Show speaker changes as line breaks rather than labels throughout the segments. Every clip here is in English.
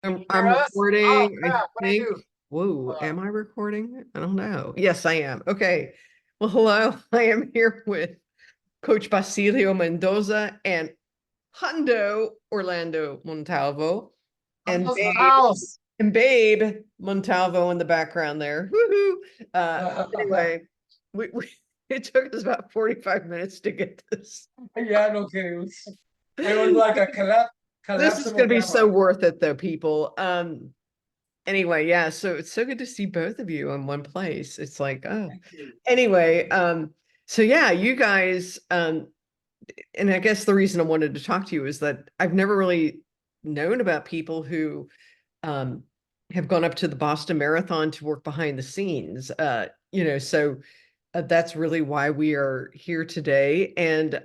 I'm
Hear us? Oh
recording, I
crap, what do I
think.
do?
Whoa,
Hold on.
am I recording? I don't know. Yes, I am. Okay. Well, hello. I am here with Coach Basilio Mendoza and Hundo Orlando Montalvo and
Hunter's house.
Babe Montalvo in the background there. Woohoo. Anyway, we it took us about 45 minutes to get this.
Yeah, no kidding. It was like a
This is
collapsible
gonna be so
camera.
worth it though, people. Anyway, yeah, so it's so good to see both of you in one place. It's like, oh,
Thank you.
anyway, so yeah, you guys, and I guess the reason I wanted to talk to you is that I've never really known about people who um have gone up to the Boston Marathon to work behind the scenes. So that's really why we are here today. And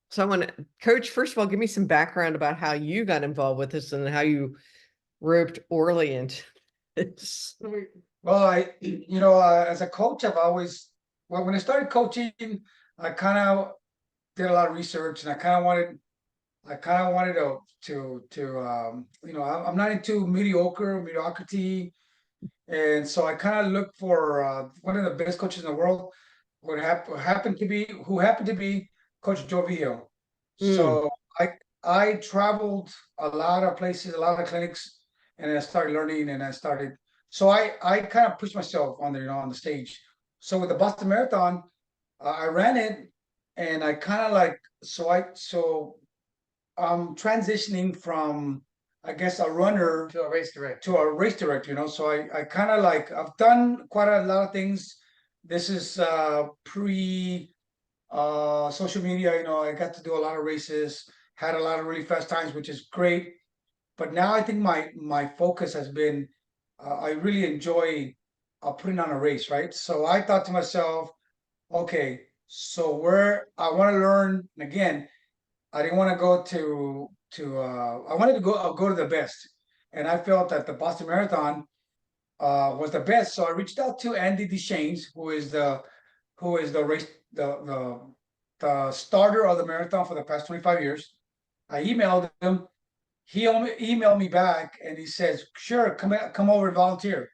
so I want to, Coach, first of all, give me some background about how you got involved with this and how you roped Orly into this.
Well, as a coach, well, when I started coaching, I kind of did a lot of research, and I kind of wanted I'm not into mediocrity, and so I kind of looked for one of the best coaches in the world, who happened to be Coach Joe Vio.
Mm.
So I traveled a lot of places, a lot of clinics, and I started learning, and so I kind of pushed myself on the stage. So with the Boston Marathon, I ran it, and I kind of like so I'm transitioning from, I guess, a runner
To a race director.
to a race director, So I kind of like, I've done quite a lot of things. This is pre social media, I got to do a lot of races, had a lot of really fast times, which is great. But now I think my focus has been, I really enjoy putting on a race, right? So I thought to myself, okay, so where I want to learn, and again, I didn't want to go to I wanted to go to the best, and I felt that the Boston Marathon was the best. So I reached out to Andy Deschaines, who is the race the starter of the marathon for the past 25 years. I emailed him. He emailed me back, and he says, "Sure, come over and volunteer."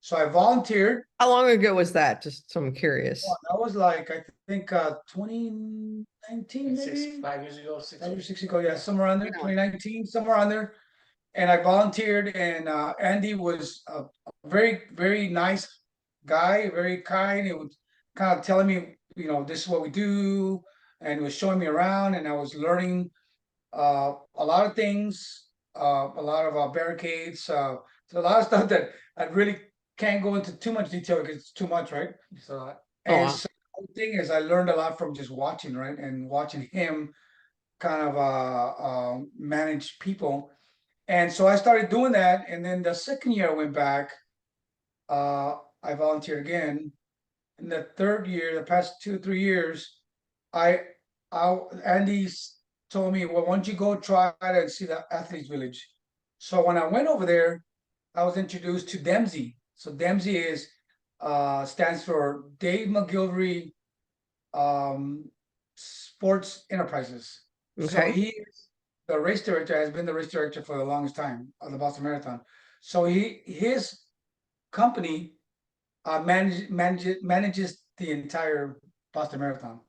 So I volunteered.
How long ago was that? Just so I'm curious.
That was like, I think 2019,
Six,
maybe
5 years ago,
5 or 6 ago. Yeah, somewhere around there,
Yeah.
2019, somewhere on there. And I volunteered, and Andy was a very, very nice guy, very kind. He was kind of telling me, this is what we do, and was showing me around, and I was learning a lot of things, a lot of barricades, so a lot of stuff that I really can't go into too much detail because it's too much, right?
So
Oh,
And
wow.
so the thing is, I learned a lot from just watching, right, and watching him kind of manage people. And so I started doing that, and then the second year I went back, I volunteered again. In the third year, the past 2 3 years, I, Andy told me, well, why don't you go try it and see the athletes village? So when I went over there, I was introduced to Dempsey. So Dempsey is stands for Dave McGilvery Sports Enterprises. So
Okay.
he is the race director, has been the race director for the longest time of the Boston Marathon. So his company manages the entire Boston Marathon.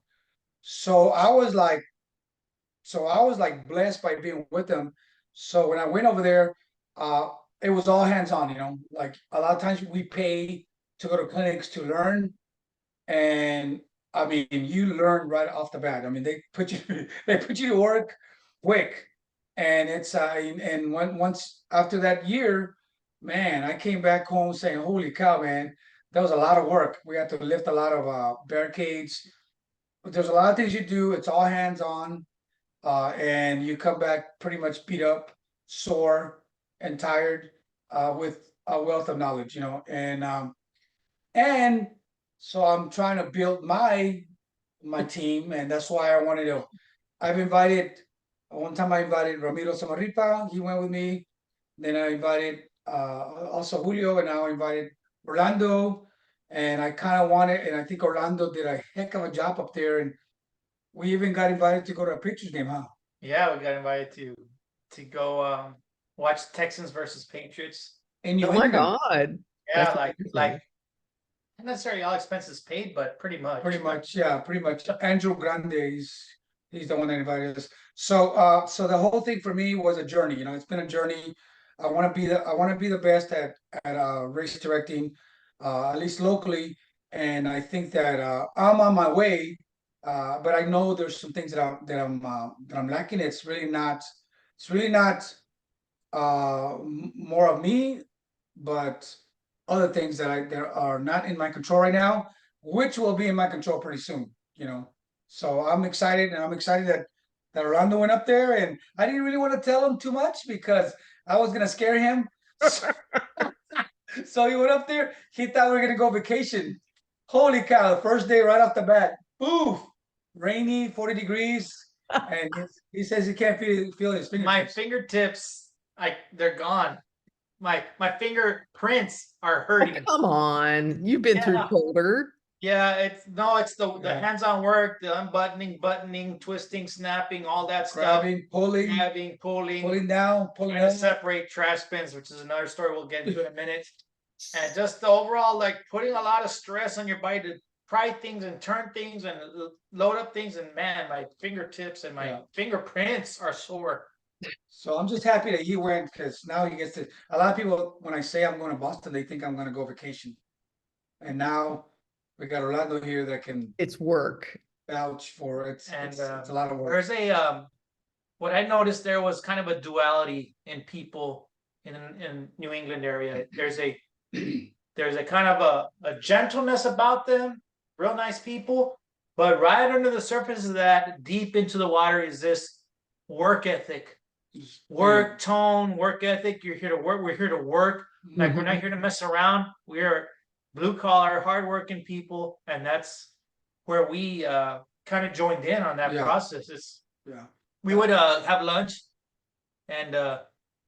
So I was like blessed by being with them. So when I went over there, uh, it was all hands on. Like a lot of times we pay to go to clinics to learn, and I mean, you learn right off the bat. I mean, they put you they put you to work quick, and it's and once after that year, man, I came back home saying, "Holy cow, man, that was a lot of work. We had to lift a lot of barricades. But there's a lot of things you do. It's all hands on, and you come back pretty much beat up, sore, and tired, with a wealth of knowledge, and so I'm trying to build my team, and that's why I wanted to. I've invited One time I invited Ramiro Samarripa. He went with me. Then I invited also Julio, and now I invited Orlando. And I kind of wanted, and I think Orlando did a heck of a job up there. And we even got invited to go to a Pictures game, huh?
yeah, we got invited to go watch Texans versus Patriots.
In New
Oh my
England,
God.
Yeah,
That's
like
amazing.
not necessarily all expenses paid, but pretty much.
pretty much, yeah, pretty much. Andrew Grande, he's the one that invited us. So so the whole thing for me was a journey. You know, it's been a journey. I want to be the best at race directing, at least locally. And I think that I'm on my way. But I know there's some things that I'm lacking. It's really not more of me, but other things that are not in my control right now, which will be in my control pretty soon, you know. So I'm excited, and I'm excited that Orlando went up there, and I didn't really want to tell him too much because I was gonna scare him. So he went up there. He thought we were gonna go vacation. Holy cow! The first day, right off the bat, boof, rainy, 40 degrees, and he says he can't feel his
My
fingertips.
fingertips, they're gone. My fingerprints are
Oh,
hurting.
come on. You've been through
Yeah.
colder.
Yeah, it's the
Yeah.
hands-on work, the unbuttoning, buttoning, twisting, snapping, all that stuff.
Grabbing, pulling,
Grabbing, pulling,
pulling down, pulling
trying to
up.
separate trash bins, which is another story we'll get into in a minute. And just the overall, like putting a lot of stress on your body to pry things and turn things and load up things. And man, my fingertips and my
Yeah.
fingerprints are sore.
So I'm just happy that he went because now he gets to. A lot of people, when I say I'm going to Boston, they think I'm going to go vacation. And now we got Orlando here that can
It's work.
vouch for it.
And
It's a lot of work.
there's what I noticed there was kind of a duality in people in New England area. There's a kind of a gentleness about them, real nice people, but right under the surface of that, deep into the water, is this work ethic, work tone, work ethic. You're here to work. We're here to work. Like we're not here to mess around. We are blue collar, hardworking people, and that's where we kind of joined in on that
Yeah.
process.
Yeah.
We would have lunch, and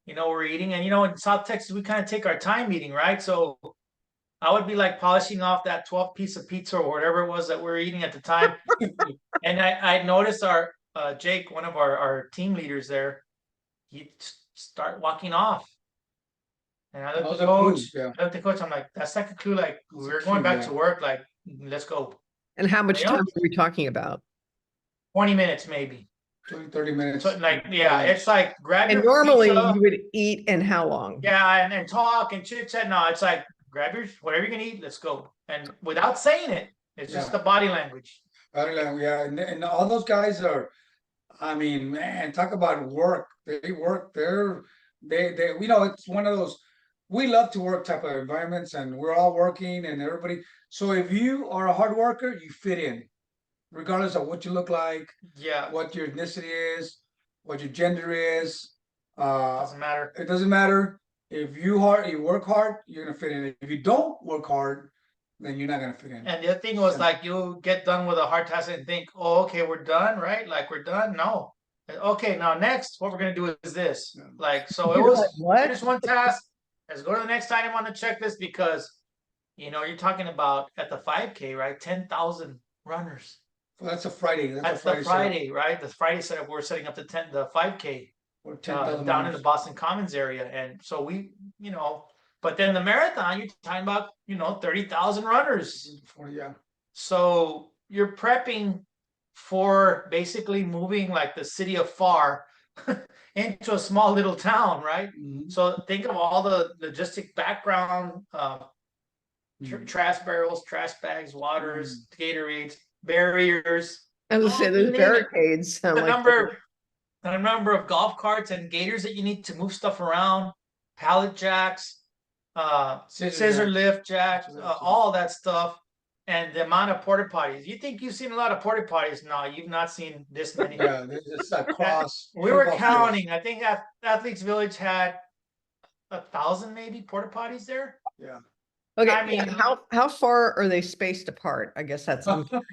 we're eating, and in South Texas we kind of take our time eating, right? So I would be like polishing off that 12 piece of pizza or whatever it was that we were eating at the time. And I noticed our Jake, one of our team leaders there, he'd start walking off. And I looked at the coach.
Yeah.
I looked at the coach. I'm like, that's like a clue. Like
That's
we're
a
going
clue,
back
yeah.
to work. Like let's go.
And how much
You know?
time are we talking about?
20 minutes maybe.
20, 30 minutes.
So like it's like grab
And
your
normally
pizza.
you would eat and how long?
Yeah, and talk and chit chat. No, it's like grab your whatever you're gonna eat. Let's go. And without saying it, it's just the body language.
Yeah, and all those guys are. I mean, man, talk about work. They work. They. It's one of those. We love to work type of environments, and we're all working, and everybody. So if you are a hard worker, you fit in, regardless of what you look like,
Yeah,
what your ethnicity is, what your gender is.
doesn't matter.
It doesn't matter. If you work hard, you're gonna fit in. If you don't work hard, then you're not gonna fit in.
And the other thing was like you get done with a hard task and think, oh, okay, we're done, right? Like we're done. No. Okay, now next, what we're gonna do is this.
Yeah.
Like so, it
You're
was
like, what?
finish one task. Let's go to the next item on the checklist because you're talking about at the 5K, right? 10,000 runners.
Well, that's a Friday.
That's
a
the Friday, right? The Friday setup. We're setting up the 5K
Or 10,000
down in the Boston Commons area, and so we, but then the marathon, you're talking about 30,000 runners.
40, yeah.
So you're prepping for basically moving like the city of Far into a small little town, right?
Mhm.
So think of all the logistic background, trash barrels, trash bags, waters, Gatorades, barriers.
I was saying those barricades sound
The
like
number of golf carts and gators that you need to move stuff around, pallet jacks, scissor lift jacks, all that stuff, and the amount of porta potties. You think you've seen a lot of porta potties? No, you've not seen this many.
Yeah, there's just a cross.
We were counting. I think Athletes Village had 1,000 maybe porta potties there.
Yeah.
Okay,
I mean,
how far are they spaced apart? I guess that's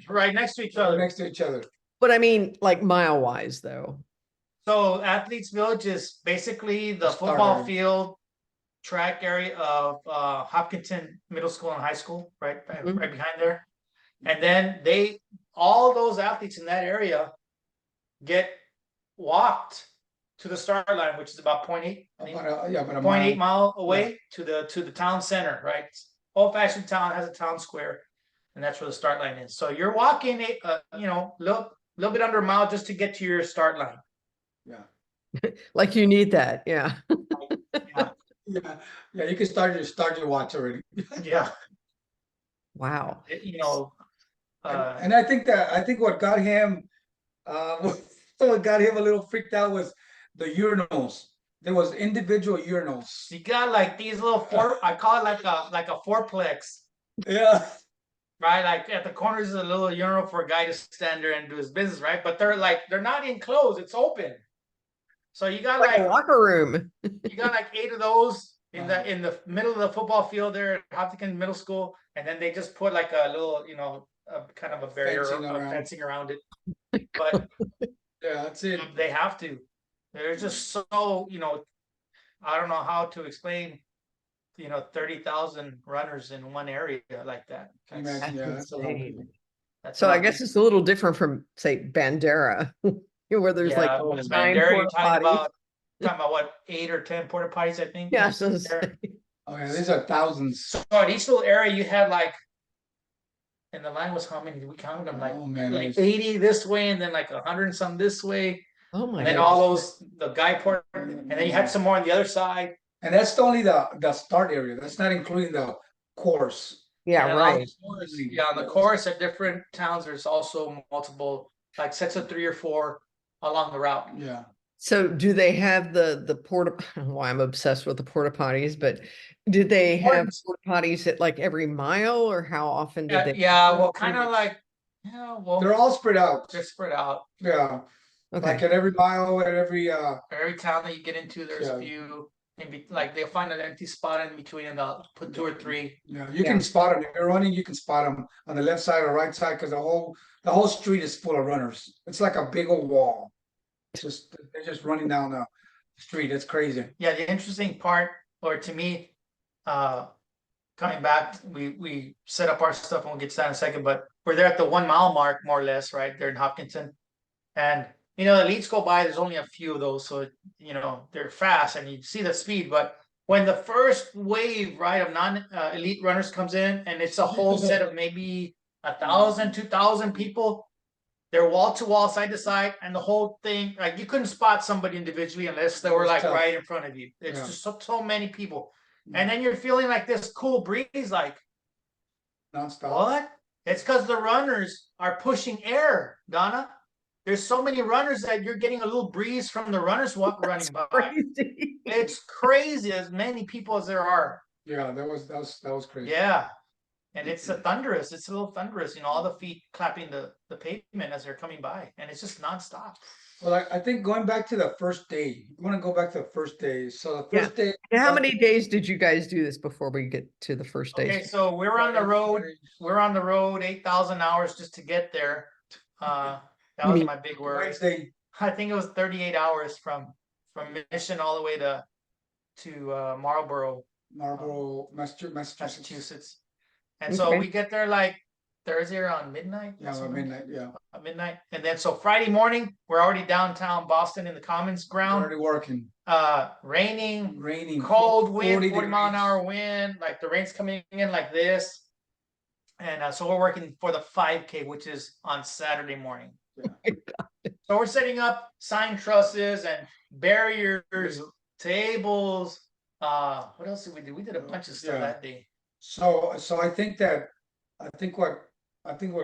right next to each other.
Next to each other.
but I mean like mile wise though.
So Athletes Village is basically the football field, track area of Hopkinton Middle School and High School, right behind there. And then all those athletes in that area get walked to the start line, which is about 0.8, I think,
About a
0.8
mile.
mile away to the town center, right? Old-fashioned town has a town square, and that's where the start line is. So you're walking, you know, little bit under a mile just to get to your start line.
Yeah.
Like you need that. Yeah.
Yeah,
Yeah. You can start your watch already.
yeah.
Wow.
You know,
And I think what got him, what got him a little freaked out was the urinals. There was individual urinals.
you got like these little I call it like a fourplex,
Yeah.
right? Like at the corners is a little urinal for a guy to stand there and do his business, right? But they're not enclosed, it's open. So you got
Like a
like
locker room.
you got like 8 of those in the middle of the football field there at Hopkins Middle School, and then they just put like a little, you know, kind of a barrier fencing around it. But
Yeah, that's it.
they have to. They're just so, you know, I don't know how to explain, you know, 30,000 runners in one area like that.
Can you imagine? Yeah, that's a lot of
insane.
people.
That's
So
a
I
lot.
guess it's a little different from, say, Bandera, where there's like
Yeah,
9
Bandera, you're
porta
talking
potties.
about what, 8 or 10 porta potties, I think.
Yeah, so
Oh yeah, these are thousands.
So at each little area you had like, and the line was how many? We counted them like
Oh man,
like 80 this way, and then like 100 and some this way,
oh my
and then
God.
all those the guy port, and then you had some more on the other side.
and that's only the start area. That's not including the course.
Yeah,
And
right.
on the course at different towns, there's also multiple like sets of 3 or 4 along the route.
Yeah.
So do they have the porta, why I'm obsessed with the porta potties, but did they have porta potties at like every mile, or how often did they?
Yeah, well, kind of like, yeah, well,
They're all spread out.
they're spread out.
Yeah. Like
Okay.
at every mile, at every
Every town that you get into, there's a
Yeah.
few. Maybe like they'll find an empty spot in between, and they'll put 2 or 3.
yeah, you
Yeah.
can spot them. If you're running, you can spot them on the left side or right side because the whole street is full of runners. It's like a big old wall. Just they're just running down the street. It's crazy.
Yeah, the interesting part, or to me, coming back, we set up our stuff, and we'll get to that in a second. But we're there at the 1 mile mark, more or less, right there in Hopkinton, and you know, elites go by. There's only a few of those, so you know they're fast, and you see the speed. But when the first wave, right, of non-elite runners comes in, and it's a whole set of maybe 1,000, 2,000 people, they're wall to wall, side to side, and the whole thing, like you couldn't spot somebody individually unless they were
It's
like
tough.
right in front of you. It's
Yeah.
just so many people, and then you're feeling like this cool breeze, like
Nonstop.
what? It's because the runners are pushing air, Donna. There's so many runners that you're getting a little breeze from the runners running by.
Crazy.
It's crazy, as many people as there are.
Yeah, that was crazy.
Yeah. And it's thunderous. It's a little thunderous, you know, all the feet clapping the pavement as they're coming by. And it's just nonstop.
Well, I think going back to the first day, you want to go back to the first day. So the first day.
And how many days did you guys do this before we get to the first day?
Okay, so we're on the road. We're on the road 8,000 hours just to get there. That was my big worry.
Wednesday.
I think it was 38 hours from Mission all the way to Marlboro, Massachusetts. And so we get there like Thursday around midnight.
Yeah, around midnight. Yeah.
At midnight. And then so Friday morning, we're already downtown Boston in the Commons ground.
Already working.
Raining, cold wind, 40 mile an hour wind, like the rain's coming in like this. And so we're working for the 5K, which is on Saturday morning.
Yeah.
So we're setting up sign trusses and barriers, tables. What else did we do? We did a bunch of stuff that day.
So I think what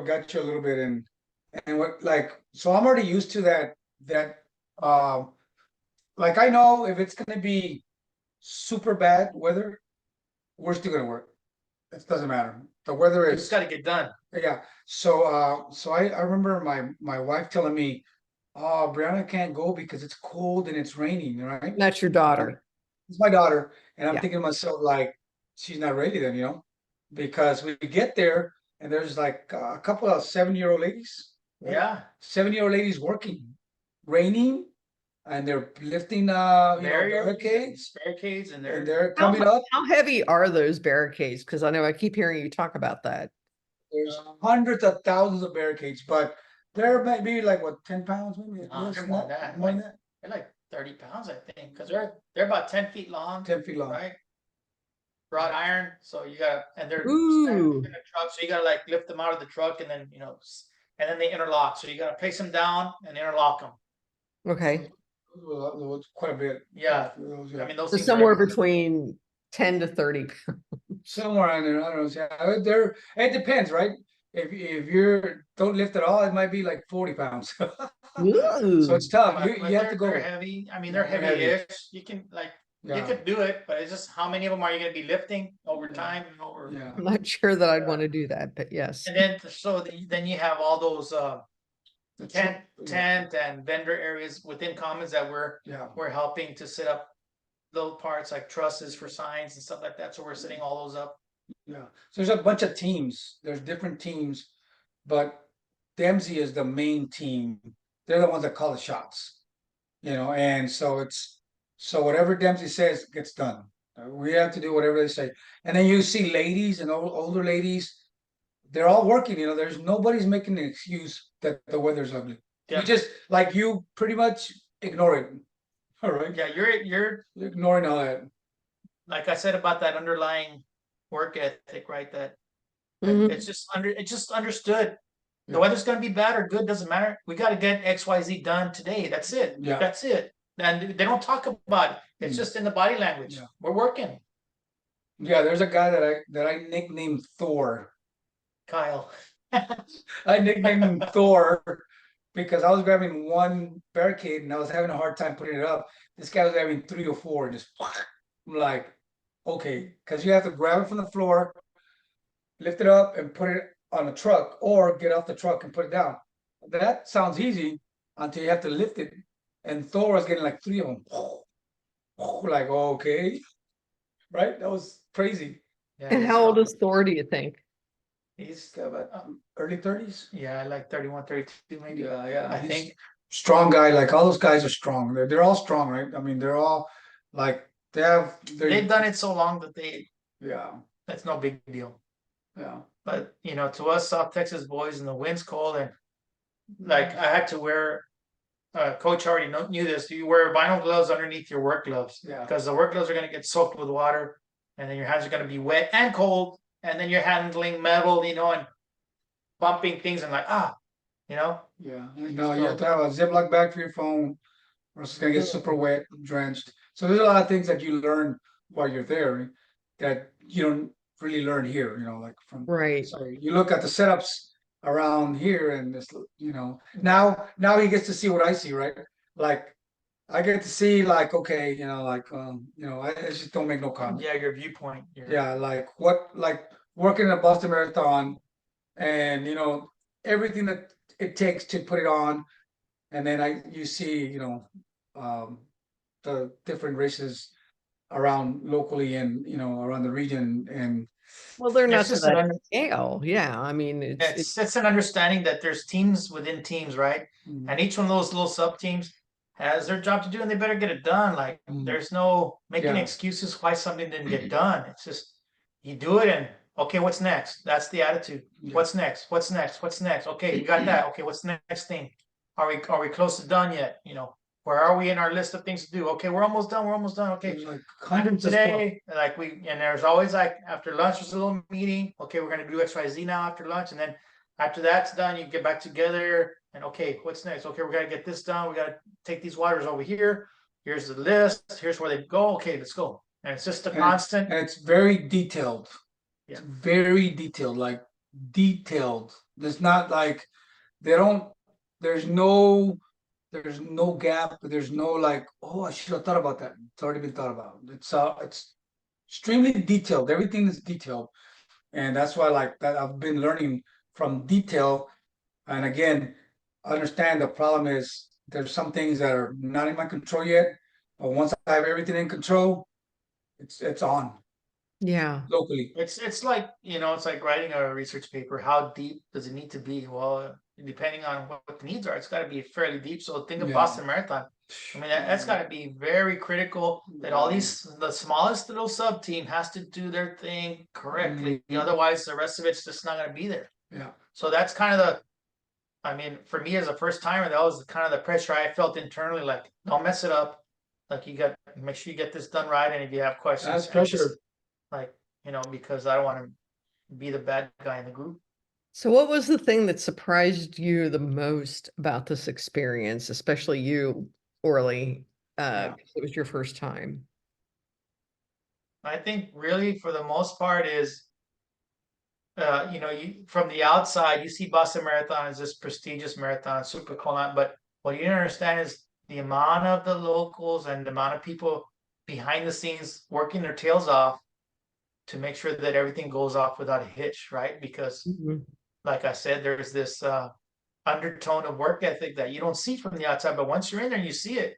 got you a little bit and what like so I'm already used to that like I know if it's gonna be super bad weather, we're still gonna work. It doesn't matter. The weather
It's got to get done.
Yeah. So I remember my wife telling me, "Oh, Brianna can't go because it's cold and it's raining." Right?
That's your daughter.
It's my daughter, and I'm
Yeah.
thinking to myself like, she's not ready then, because we get there and there's like a couple of 7-year-old ladies. Right?
Yeah.
7-year-old ladies working, raining, and they're lifting barricades,
and
they're coming up.
How heavy are those barricades? Because I know I keep hearing you talk about that.
There's hundreds of thousands of barricades, but there might be like what 10 pounds, maybe
more than that.
more than that.
They're like 30 pounds, I think, because they're about 10 feet long,
10 feet long.
right? Wrought iron, so you gotta, and they're standing
Ooh,
in a truck, so you gotta like lift them out of the truck and then and then they interlock. So you gotta place them down and interlock them.
okay.
Quite a bit.
Yeah.
Those,
I mean, those
So
things
somewhere
are
between 10 to 30.
somewhere on there. I don't know. Yeah, there. It depends, right? If you're don't lift at all, it might be like 40 pounds. So
Ooh.
it's tough.
but
You have to
they're
go.
heavy. I mean,
Yeah,
they're
they're heavy.
heavy-ish. You can you
Yeah,
could do it, but it's just how many of them are you gonna be lifting over
Yeah.
time and over.
yeah,
I'm not sure that I'd
Yeah.
want to do that, but yes.
And then then you have all those
The
tent
tr-
tent and vendor areas within commons that
yeah,
we're helping to set up little parts like trusses for signs and stuff like that. So we're setting all those up.
yeah. So there's a bunch of teams. There's different teams, but Dempsey is the main team. They're the ones that call the shots, and so whatever Dempsey says gets done. We have to do whatever they say. And then you see ladies and older ladies, they're all working, there's nobody's making an excuse that the weather's ugly.
Yeah.
You just like you pretty much ignore it. All right.
Yeah, you're
You're ignoring all that.
like I said about that underlying work ethic, right? That
Mhm.
it's just understood. The
Yeah.
weather's gonna be bad or good, doesn't matter. We gotta get XYZ done today. That's it.
Yeah.
That's it. And they don't talk about it. It's
Mm.
just in the body language.
Yeah.
We're working.
Yeah, there's a guy that I nicknamed Thor.
Kyle.
I nicknamed him Thor because I was grabbing one barricade and I was having a hard time putting it up. This guy was grabbing 3 or 4 and just I'm like, okay, because you have to grab it from the floor, lift it up, and put it on a truck, or get off the truck and put it down. That sounds easy until you have to lift it. And Thor was getting like 3 of them. Like, okay, right? That was crazy.
Yeah,
And
he's
how old
strong.
is Thor, do you think?
He's got about
Early 30s.
yeah, like 31, 32 maybe.
Yeah.
I
He's
think.
strong guy. Like all those guys are strong. They're all strong, right? I mean, they're all like
They've done it so long that
Yeah,
that's no big deal.
yeah,
But to us South Texas boys and the wind's cold and like I had to wear coach already knew this. You wear vinyl gloves underneath your work gloves
yeah.
because the work gloves are going to get soaked with water, and then your hands are going to be wet and cold, and then you're handling metal, and bumping things and like
Yeah. No, you have to have a Ziploc bag for your phone, or else it's gonna get super wet, drenched. So there's a lot of things that you learn while you're there that you don't really learn here. Like from
Right.
so you look at the setups around here, and this, now he gets to see what I see, right? Like I get to see, like, okay, I just don't make no comment.
yeah, your viewpoint.
Yeah, like working in a Boston Marathon, and everything that it takes to put it on, and then you see um, the different races around locally, and around the region, and
Well, they're not
It's
to
just an
that
under,
scale. Yeah, I mean,
it's an understanding that there's teams within teams, right? And each one of those little sub teams has their job to do, and they better get it done. Like there's no making
Yeah.
excuses why something didn't get done. It's just you do it, and okay, what's next? That's the attitude.
Yeah.
What's next? What's next? What's next? Okay, we got that. Okay, what's the next thing? Are we close to done yet? Where are we in our list of things to do? Okay, we're almost done. We're almost done. Okay,
there's like hundreds of stuff.
today, like and there's always like after lunch there's a little meeting. Okay, we're gonna do XYZ now after lunch, and then after that's done, you get back together and okay, what's next? Okay, we gotta get this done. We gotta take these waters over here. Here's the list. Here's where they go. Okay, let's go. And it's just a constant.
And it's very detailed.
Yeah.
It's very detailed, like detailed. There's not like they don't. There's no gap. There's no like, oh, I should have thought about that. It's already been thought about. It's extremely detailed. Everything is detailed, and that's why like that I've been learning from detail. And again, understand the problem is there's some things that are not in my control yet, but once I have everything in control, it's on
yeah.
locally.
It's like it's like writing a research paper. How deep does it need to be? Well, depending on what the needs are, it's got to be fairly deep. So think of
Yeah.
Boston Marathon. I mean, that's got to be very critical that all the smallest little sub team has to do their thing correctly. Otherwise, the rest of it's just not going to be there.
Yeah.
So that's kind of I mean, for me as a first timer, that was kind of the pressure I felt internally. Like, don't mess it up. like you got make sure you get this done right, and if you have questions,
That's
ask,
pressure.
like, you know, because I don't want to be the bad guy in the group.
So what was the thing that surprised you the most about this experience, especially you, Orly,
Yeah.
'cause it was your first time?
I think really for the most part is, you know, you from the outside you see Boston Marathon as this prestigious marathon, super cool, but what you don't understand is the amount of the locals and the amount of people behind the scenes working their tails off to make sure that everything goes off without a hitch, right? Because
Mhm.
like I said, there's this undertone of work ethic that you don't see from the outside, but once you're in there and you see it,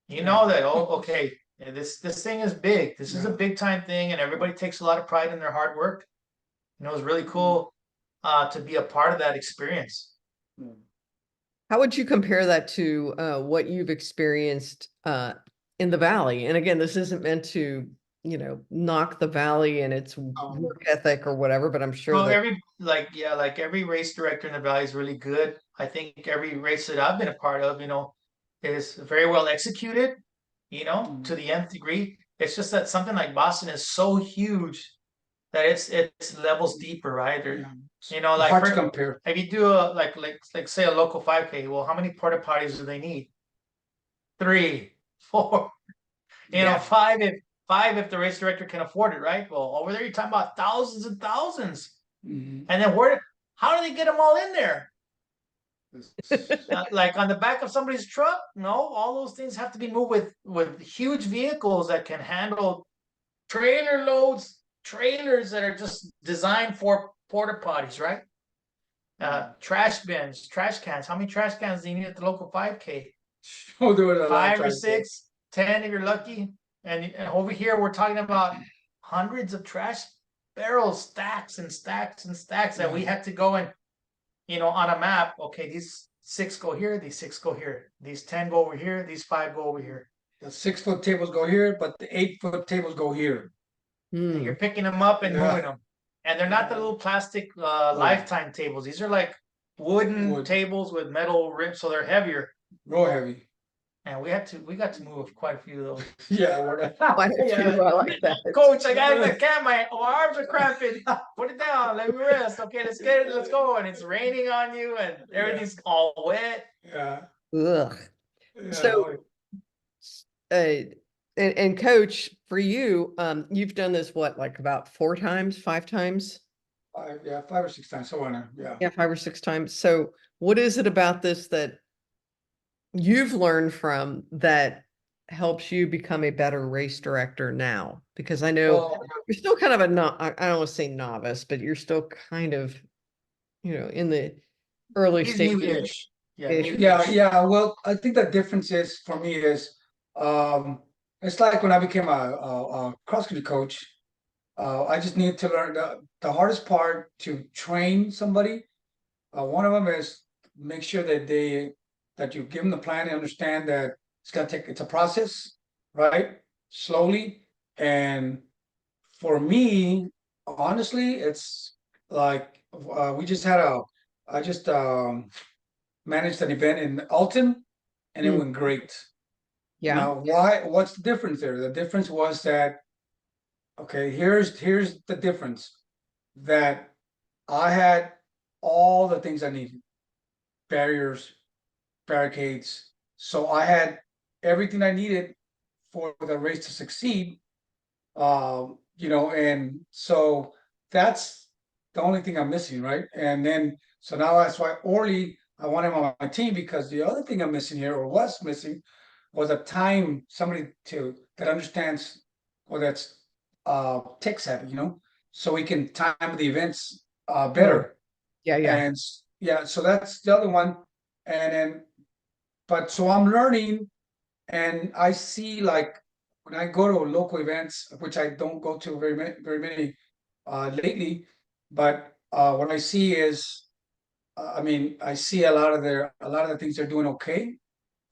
you know that, oh, okay, this thing is big. This is a
Yeah.
big time thing, and everybody takes a lot of pride in their hard work. You know, it was really cool to be a part of that experience.
How would you compare that to what you've experienced in the Valley? And again, this isn't meant to, knock the Valley and its work ethic or whatever, but I'm sure
So
that.
like every race director in the valley is really good. I think every race that I've been a part of, you know, is very well executed, you know, to the nth degree. It's just that something like Boston is so huge that it's levels deeper, right? Or, you know, like
Hard to compare.
if you do a like say a local 5K, well, how many porta potties do they need? 3, 4, you know,
Yeah.
five if the race director can afford it, right? Well, over there you're talking about thousands and thousands. And then how do they get them all in there? Like on the back of somebody's truck? No, all those things have to be moved with huge vehicles that can handle trailer loads, trailers that are just designed for porta potties, right? Trash bins, trash cans. How many trash cans do you need at the local 5K?
Oh, there was a lot of
5 or
time.
6, 10 if you're lucky. And over here we're talking about hundreds of trash barrels, stacks and stacks and stacks that we had to go and, you know, on a map. Okay, these 6 go here, these 6 go here, these 10 go over here, these 5 go over here.
The 6-foot tables go here, but the 8-foot tables go here.
And
Hmm.
you're picking them up and
Yeah.
moving them. And they're not the little plastic lifetime tables. These are like wooden
Wood.
tables with metal rims, so they're heavier.
Real heavy.
And we got to move quite a few of those.
Yeah.
Quite a few, I like that.
Coach, I can't, my arms are cramping. Put it down, let me rest. Okay, let's go. And it's raining on you and everything's all wet.
Yeah.
Ugh.
Yeah.
So, and coach, for you, you've done this what, like about 4 times, 5 times?
5 or 6 times. So on there. Yeah.
Yeah, 5 or 6 times. So what is it about this that you've learned from that helps you become a better race director now? Because I know
Well,
you're still kind of I don't want to say novice, but you're still kind of, in the early
He's
stages.
new-ish. Yeah,
Ish.
yeah. Well, I think the difference is for me is it's like when I became a cross country coach. I just need to learn the hardest part to train somebody. One of them is make sure that you give them the plan and understand that it's a process, right? Slowly. And for me, honestly, it's like we just had I just managed an event in Alton and it
Mm,
went great.
yeah.
Now, what's the difference there? The difference was that, okay, here's the difference that I had all the things I needed, barriers, barricades. So I had everything I needed for the race to succeed. And so that's the only thing I'm missing, right? And then so now that's why Orly, I want him on my team because the other thing I'm missing here or was missing was a time somebody that understands or that's tech savvy, so we can time the events better.
Yeah, yeah.
And yeah, so that's the other one. And then, but so I'm learning and I see like when I go to local events, which I don't go to very many lately, but what I see is, I mean, I see a lot of the things they're doing okay,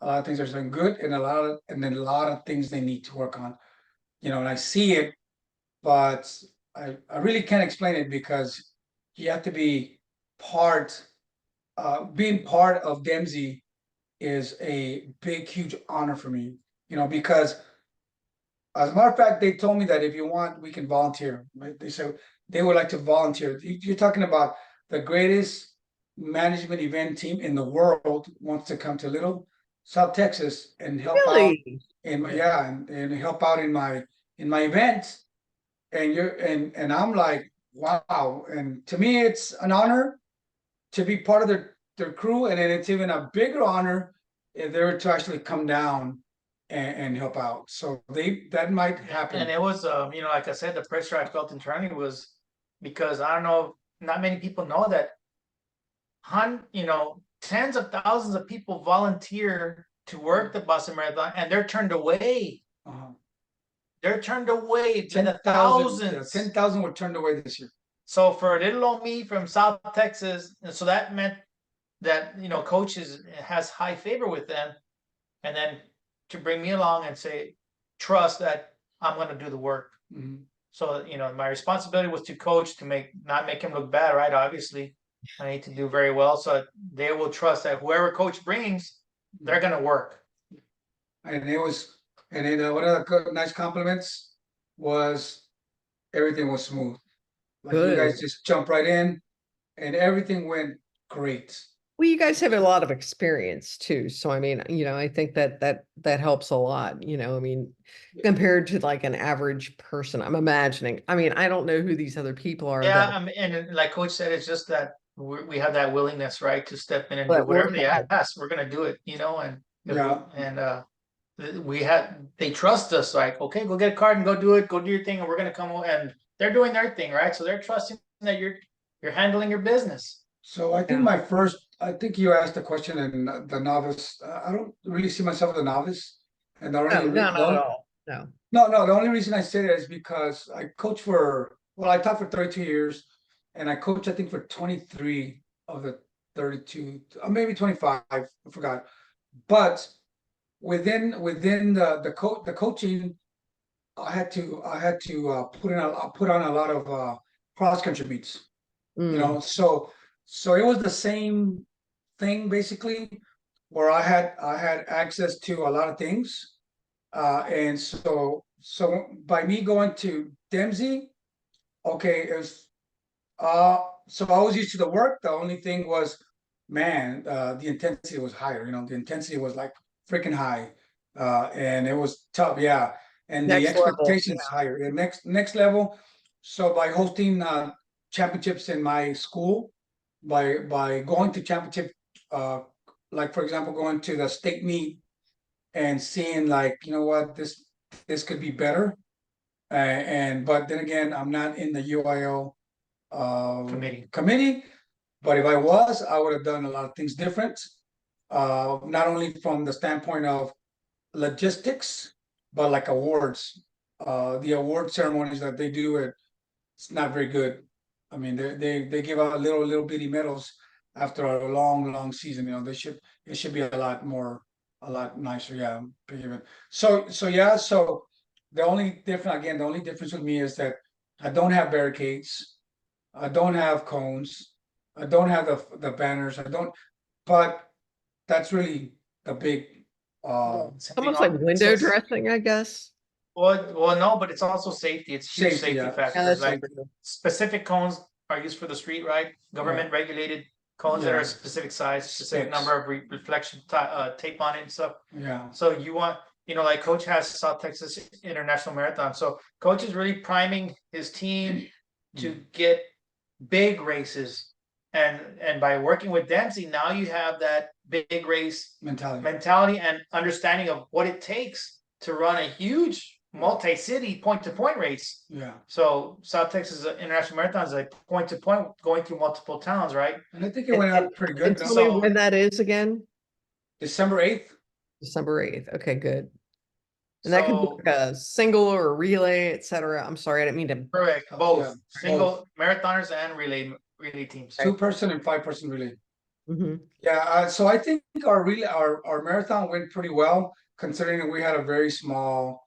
a lot of things they're doing good, and then a lot of things they need to work on, and I see it, but I really can't explain it because you have to be part. Being part of Dempsey is a big, huge honor for me because as a matter of fact, they told me that if you want, we can volunteer. Right? They said they would like to volunteer. You're talking about the greatest management event team in the world wants to come to Little South Texas and help out
Really?
and help out in my events. And and I'm like, wow. And to me, it's an honor to be part of their crew, and then it's even a bigger honor if they were to actually come down and help out. So that might happen.
And it was, like I said, the pressure I felt internally was because I don't know, not many people know that, tens of thousands of people volunteer to work the Boston Marathon, and they're turned away.
Uh-huh.
They're turned away to the
10,000
thousands.
10,000 were turned away this year.
So for little old me from South Texas, and so that meant that coaches has high favor with them, and then to bring me along and say, trust that I'm going to do the work.
Mhm.
So my responsibility was to coach, to not make him look bad, right? Obviously, I need to do very well, so they will trust that whoever coach brings, they're going to work.
And then one of the nice compliments was everything was smooth. Like you guys
Good.
just jump right in, and everything went great.
Well, you guys have a lot of experience too. So I mean, I think that helps a lot, I mean, compared to like an average person. I'm imagining. I mean, I don't know who these other people are
Yeah, and like Coach said, it's just that we have that willingness, right, to step in and do
that
whatever
work
they
hard.
ask. We're gonna do it, and
Yeah.
they trust us. Like, okay, go get a card and go do it. Go do your thing, and we're gonna come and they're doing their thing, right? So they're trusting that you're handling your business.
So I think I think you asked the question in the novice. I don't really see myself as a novice, and
No, not at all. No.
no, the only reason I say that is because I coach I taught for 32 years, and I coached I think for 23 of the 32, maybe 25. I forgot, but within the coaching, I had to put on a lot of cross country meets.
Mm.
So it was the same thing basically, where I had access to a lot of things, and so by me going to Dempsey, okay, it was so I was used to the work. The only thing was, man, the intensity was higher. The intensity was like freaking high, and it was tough. Yeah, and the
Next level.
expectations higher. The next level. So by hosting championships in my school, by going to championship, uh, like for example, going to the state meet and seeing like, what, this could be better. But then again, I'm not in the UIL committee. But if I was, I would have done a lot of things different. Not only from the standpoint of logistics, but like awards. The award ceremonies that they do, it's not very good. I mean, they give out little bitty medals after a long season. It should be a lot nicer. Yeah, so yeah. So the only difference with me is that I don't have barricades. I don't have cones. I don't have the banners. I don't. But that's really the big.
Almost like window dressing, I guess.
Well, no, but it's also safety. It's huge
Safety,
safety
yeah.
Yeah,
factors.
that's
Like
true.
specific cones are used for the street, right? Government regulated cones that are a
Yeah.
specific size, specific
Sticks.
number of reflection tape on it and stuff.
Yeah.
So you want, like Coach has South Texas International Marathon. So Coach is really priming his team to get big races. And by working with Dempsey, now you have that big race mentality and understanding of what it takes to run a huge multi-city point-to-point race.
Yeah.
So South Texas International Marathon is a point-to-point going through multiple towns, right?
And I think it went out pretty good.
And tell me when that is again.
December 8th.
December 8th. Okay, good. And that could be like a single or a relay, etc. I'm sorry, I didn't mean to.
Correct. Both
Yeah,
single marathoners and relay teams.
2-person and 5-person relay.
Mhm.
Yeah. So I think our marathon went pretty well, considering that we had a very small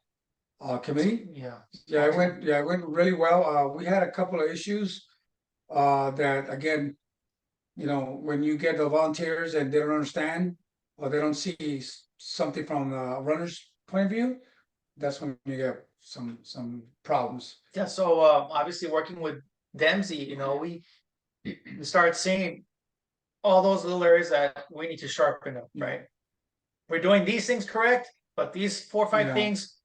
committee.
Yeah.
It went really well. We had a couple of issues that again, when you get the volunteers and they don't understand or they don't see something from the runners point of view, that's when you get some problems.
Yeah, so obviously working with Dempsey, you know, we started seeing all those little areas that we need to sharpen up, right? We're doing these things correct, but these 4 or 5
Yeah.
things,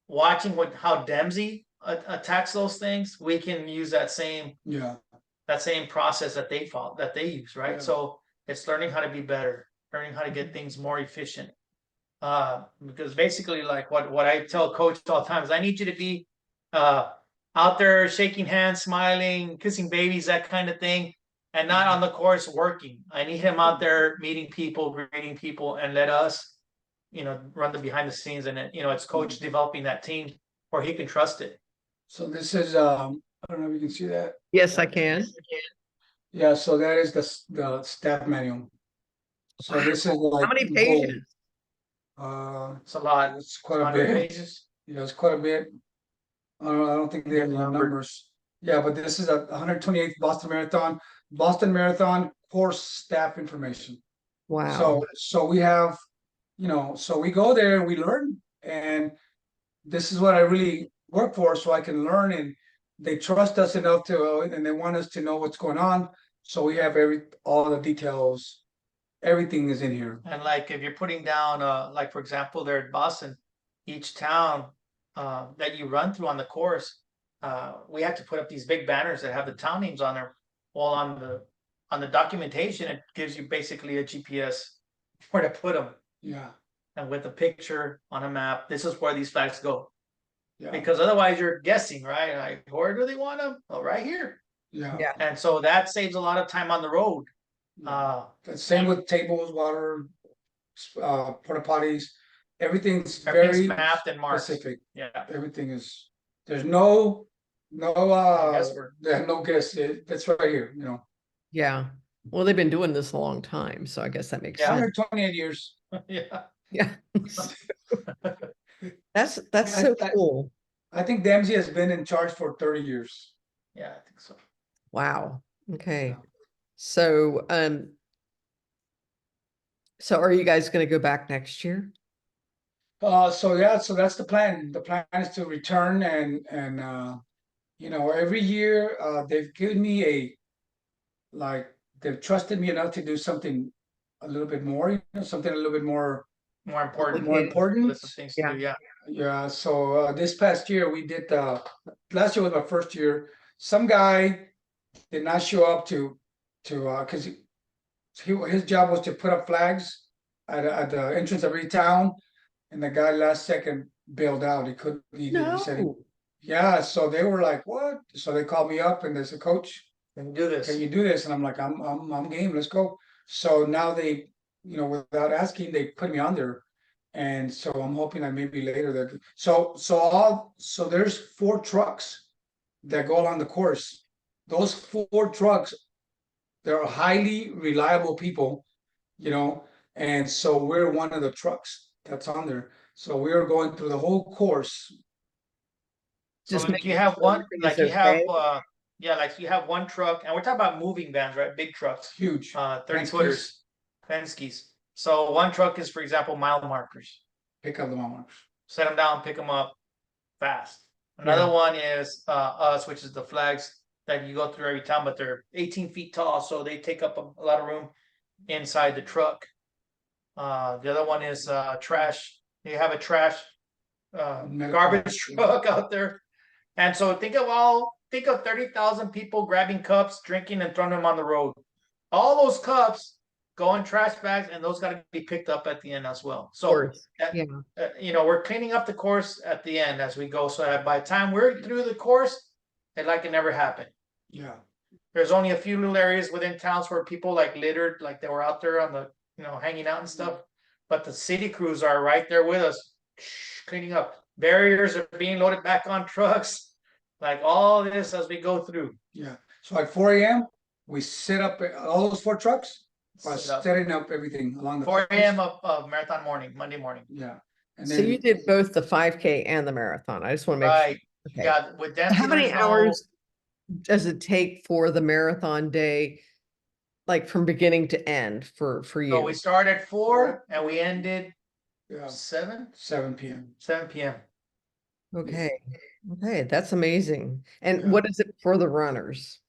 watching how Dempsey attacks those things, we can use that same process that they follow, that they use, right?
Yeah.
So it's learning how to be better, learning how to get things more efficient. Because basically, like what I tell coach all the time is, I need you to be out there shaking hands, smiling, kissing babies, that kind of thing, and not on the course working. I need him out there meeting people, greeting people, and let us, you know, run the behind the scenes. And it, you know, it's coach developing that team where he can trust it.
So this is I don't know if you can see that.
Yes, I can.
Yeah, so that is the staff manual. So this is like
How many
gold.
pages?
It's a lot.
It's quite a
100
bit.
pages.
Yeah, it's quite a bit. I don't think they have the numbers. Yeah, but this is a 128th Boston Marathon course staff information.
Wow.
So we have, you know, so we go there and we learn, and this is what I really work for, so I can learn, and they trust us enough to, and they want us to know what's going on. So we have all the details, everything is in here.
And like if you're putting down, like for example, there at Boston, each town that you run through on the course, we have to put up these big banners that have the town names on there. Well, on the documentation, it gives you basically a GPS where to put them.
Yeah.
And with a picture on a map, this is where these flags go.
Yeah.
Because otherwise you're guessing, right? Like, where do they want them? Oh, right here.
Yeah.
And so that saves a lot of time on the road.
Same with tables, water, porta potties. Everything's
Everything's
very
mapped and marked.
specific.
Yeah.
Everything is. There's no
guesswork.
there's no guess. That's right here. You know.
Yeah. Well, they've been doing this a long time, so I guess that makes sense.
128 years.
Yeah.
Yeah. That's so cool.
I think Dempsey has been in charge for 30 years.
Yeah, I think so.
Wow. Okay.
Yeah.
So are you guys going to go back next year?
So that's the plan. The plan is to return, and you know, every year they've given me they've trusted me enough to do something a little bit more, you know, something a little bit more
important.
more important.
List of things to do, yeah.
Yeah. So this past year we did last year was my first year. Some guy did not show up to because his job was to put up flags at the entrance of every town, and the guy last second bailed out. He couldn't. He said, yeah. So they were like, "What?" So they called me up and they said, "Coach,
Can you do this?
can you do this?" And I'm like, "I'm game. Let's go." So now they, you know, without asking, they put me on there, and so I'm hoping that maybe later that so there's 4 trucks that go along the course. Those 4 trucks, they're highly reliable people, you know, and so we're one of the trucks that's on there. So we're going through the whole course.
So
Just
like
making
you have
sure
one,
everything's
like you
okay.
have like you have one truck, and we're talking about moving vans, right? Big trucks,
Huge.
30 footers, Penske's. So one truck is, for example, mile markers.
Pick up the mile markers.
Set them down, pick them up fast. Another one is us, which is the flags that you go through every town, but they're 18 feet tall, so they take up a lot of room inside the truck. The other one is trash. You have a trash garbage truck out there. And so think of 30,000 people grabbing cups, drinking, and throwing them on the road. All those cups go in trash bags, and those got to be picked up at the end as well. So, you know, we're cleaning up the course at the end as we go, so that by the time we're through the course, it never happened.
Yeah.
There's only a few little areas within towns where people like littered, like they were out there on the, you know, hanging out and stuff. But the city crews are right there with us, cleaning up. Barriers are being loaded back on trucks. Like all this as we go through.
Yeah. So at 4 a.m. we set up all those 4 trucks, setting up everything along the
4 a.m. of marathon morning, Monday morning.
Yeah.
And so you did both the 5K and the marathon. I just want to make sure. Okay.
Yeah. With Dempsey,
how many hours does it take for the marathon day, like from beginning to end for you?
So we started at 4 and we ended
Yeah,
7
p.m.
7 p.m.
Okay. Okay, that's amazing. And
Yeah.
what is it for the runners?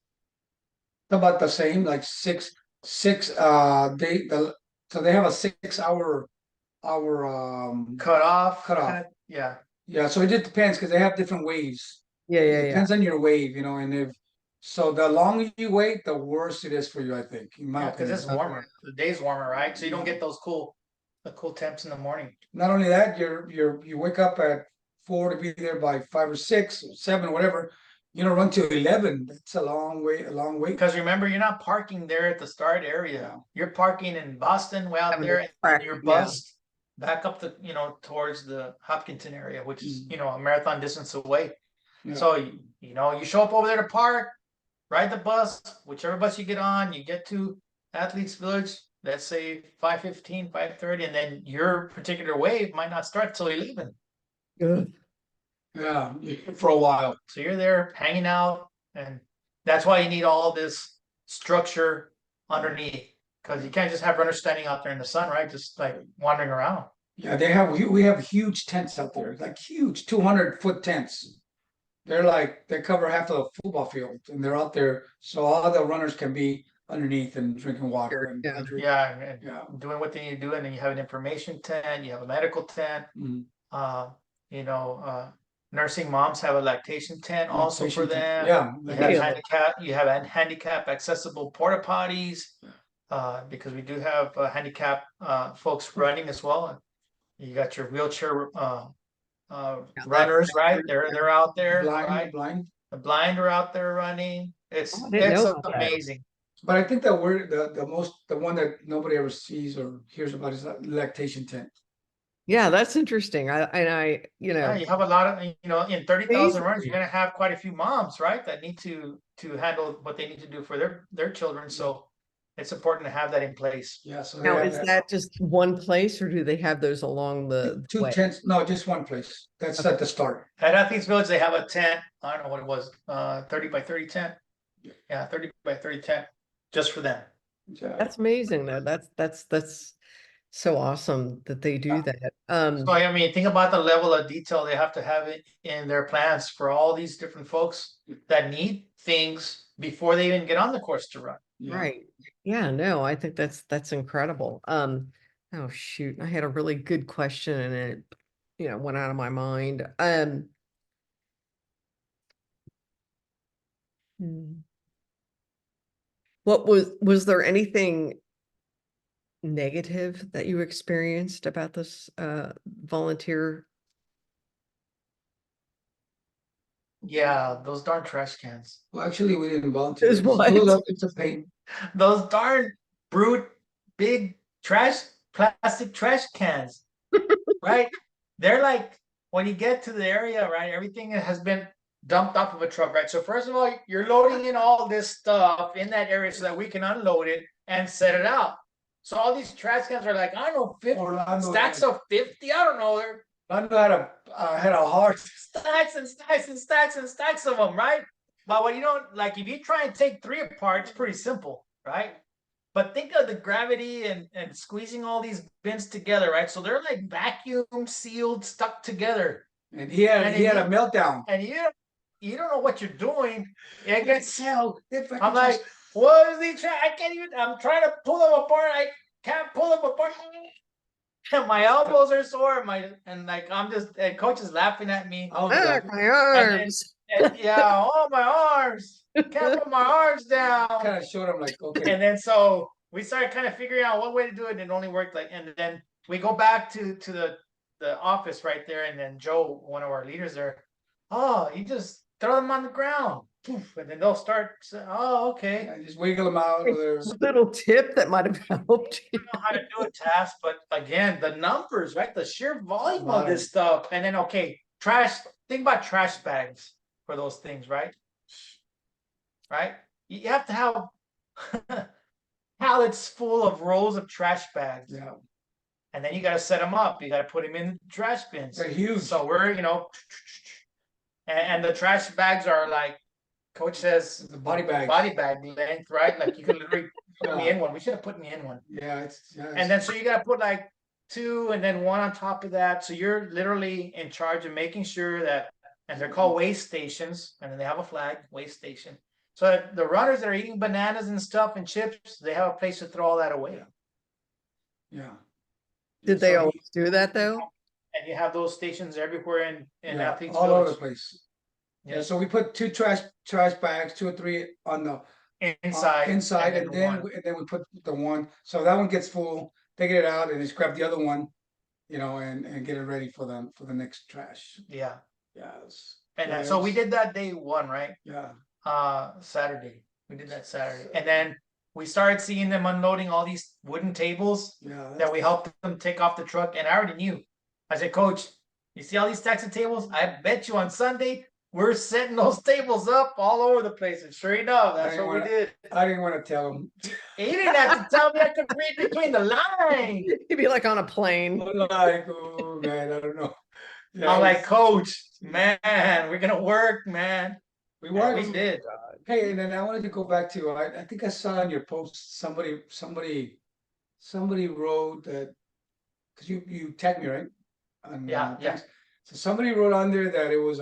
About the same, like six so they have a 6 hour
Cut off.
Cutoff.
Yeah.
Yeah, so it just depends because they have different waves.
Yeah,
It
yeah, yeah.
depends on your wave, and if so the longer you wait, the worse it is for you, I think, in my
Yeah, because
opinion.
it's warmer. The day's warmer, right? So you don't get those the cool temps in the morning.
Not only that, you wake up at 4 to be there by 5 or 6 or 7, whatever. Run to 11. That's a long wait.
Because remember, you're not parking there at the start area.
Yeah.
You're parking in Boston, way out
Having
there,
a
and
track,
you're
yeah.
bussed back up towards the Hopkinton area, which is,
Mm.
a marathon distance away.
Yeah.
So, you show up over there to park, ride the bus, whichever bus you get on, you get to Athletes Village, let's say 5:15, 5:30, and then your particular wave might not start till 11.
Good.
Yeah, for a while.
So you're there hanging out, and that's why you need all this structure underneath, because you can't just have runners standing out there in the sun, right? Just like wandering around.
Yeah, we have huge tents out there, like huge 200-foot tents. They cover half of the football field, and they're out there so all the runners can be underneath and drinking water and
Yeah.
hydrating.
Yeah, and
Yeah.
doing what they need to do, and then you have an information tent, you have a medical tent.
Mhm.
Nursing moms have a lactation tent also for
Lactation tent.
them.
Yeah,
You have handicap accessible porta potties, because we do have handicap folks running as well. You got your wheelchair runners, right? They're out there, right?
blind.
The blind are out there running. It's
Oh, I didn't know about that.
amazing.
But I think that we're the one that nobody ever sees or hears about is that lactation tent.
Yeah, that's interesting.
Yeah, you have a lot of, in 30,000 runs,
Amazing.
you're gonna have quite a few moms, right? That need to handle what they need to do for their children. So it's important to have that in place.
Yeah, so
Now, is that just one place or do they have those along the
two
way?
tents? No, just one place. That's at the start.
At Athletes Village, they have a tent. I don't know what it was, 30 by 30 tent. Yeah, 30 by 30 tent, just for them.
Yeah.
That's amazing though. That's so awesome that they do that.
So I mean, think about the level of detail they have to have it in their plans for all these different folks that need things before they even get on the course to run.
Yeah.
Right. Yeah, no, I think that's incredible. Oh shoot, I had a really good question and it, went out of my mind. What was there anything negative that you experienced about this volunteer?
Yeah, those darn trash cans.
Well, actually, we didn't volunteer.
Is what?
It's a pain.
Those darn brute big plastic trash cans, right? They're like, when you get to the area, right, everything has been dumped off of a truck, right? So first of all, you're loading in all this stuff in that area so that we can unload it and set it out. So all these trash cans are like, I don't know, 50 stacks of 50. I don't know. They're
Orlando had a hard
stacks and stacks and stacks and stacks of them, right? But when if you try and take 3 apart, it's pretty simple, right? But think of the gravity and squeezing all these bins together, right? So they're like vacuum sealed, stuck together.
And he had a meltdown.
And you don't know what you're doing. It gets
so.
I'm like, what is he trying? I can't even. I'm trying to pull them apart. I can't pull them apart. My elbows are sore. And coach is laughing at me.
My arms.
My arms. Can't put my arms down.
Kind of showed him like, okay.
And then so we started kind of figuring out what way to do it, and it only worked and then we go back to the office right there, and then Joe, one of our leaders there, you just throw them on the ground. Poof, and then they'll start saying, okay.
Yeah, just wiggle them out.
A little tip that might have helped you.
I don't know how to do a task, but again, the numbers, right? The sheer volume of this stuff. And then think about trash bags for those things, right? Right? You have to have pallets full of rolls of trash bags.
Yeah.
And then you got to set them up. You got to put them in trash bins.
They're huge.
So we're, and the trash bags are like, coach says,
the body bag
length, right? Like you can literally put me in one. We should have put me in one.
Yeah,
and then so you got to put like two, and then one on top of that. So you're literally in charge of making sure that, and they're called waste stations, and then they have a flag, waste station. So that the runners that are eating bananas and stuff and chips, they have a place to throw all that away.
Yeah.
Did they
So
always do that though?
And you have those stations everywhere in
yeah,
Athletes
all over the
Village.
place. Yeah.
Yeah.
So we put two trash bags, 2 or 3 on the
Inside,
inside, and then
one.
we put the one. So that one gets full. They get it out and just grab the other one, and get it ready for the next trash.
Yeah.
Yeah.
And so we did that day one, right?
Yeah.
Saturday. We did that Saturday. And then we started seeing them unloading all these wooden tables
Yeah.
that we helped them take off the truck. And I already knew. I said, Coach, you see all these stacks of tables? I bet you on Sunday we're setting those tables up all over the place. And sure enough, that's what we did.
I didn't want to tell them.
You didn't have to tell me. I could read between the lines.
You'd be like on a plane.
Like, oh man, I don't know. Yeah,
I'm like, Coach, man, we're gonna work, man.
we worked.
We did.
Hey, and then I wanted to go back to I think I saw in your post somebody wrote that, because you tagged me, right?
Yeah.
So somebody wrote on there that it was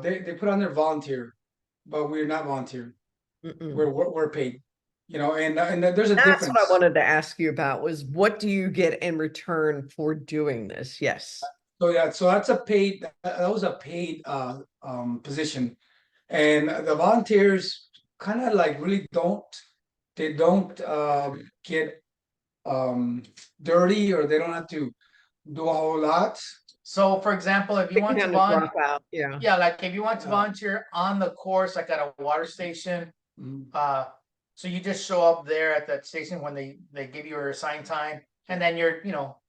they put on their volunteer, but we're not volunteer.
Mm-mm.
We're paid, and there's a
That's
difference.
what I wanted to ask you about was what do you get in return for doing this? Yes.
So yeah, so that's that was a paid position, and the volunteers kind of like really don't get dirty, or they don't have to do a whole lot.
So, for example, if you want to volunteer,
drop out. Yeah.
yeah, like if you want to
Yeah.
volunteer on the course, like at a water station,
Mhm.
so you just show up there at that station when they give you your assigned time, and then you're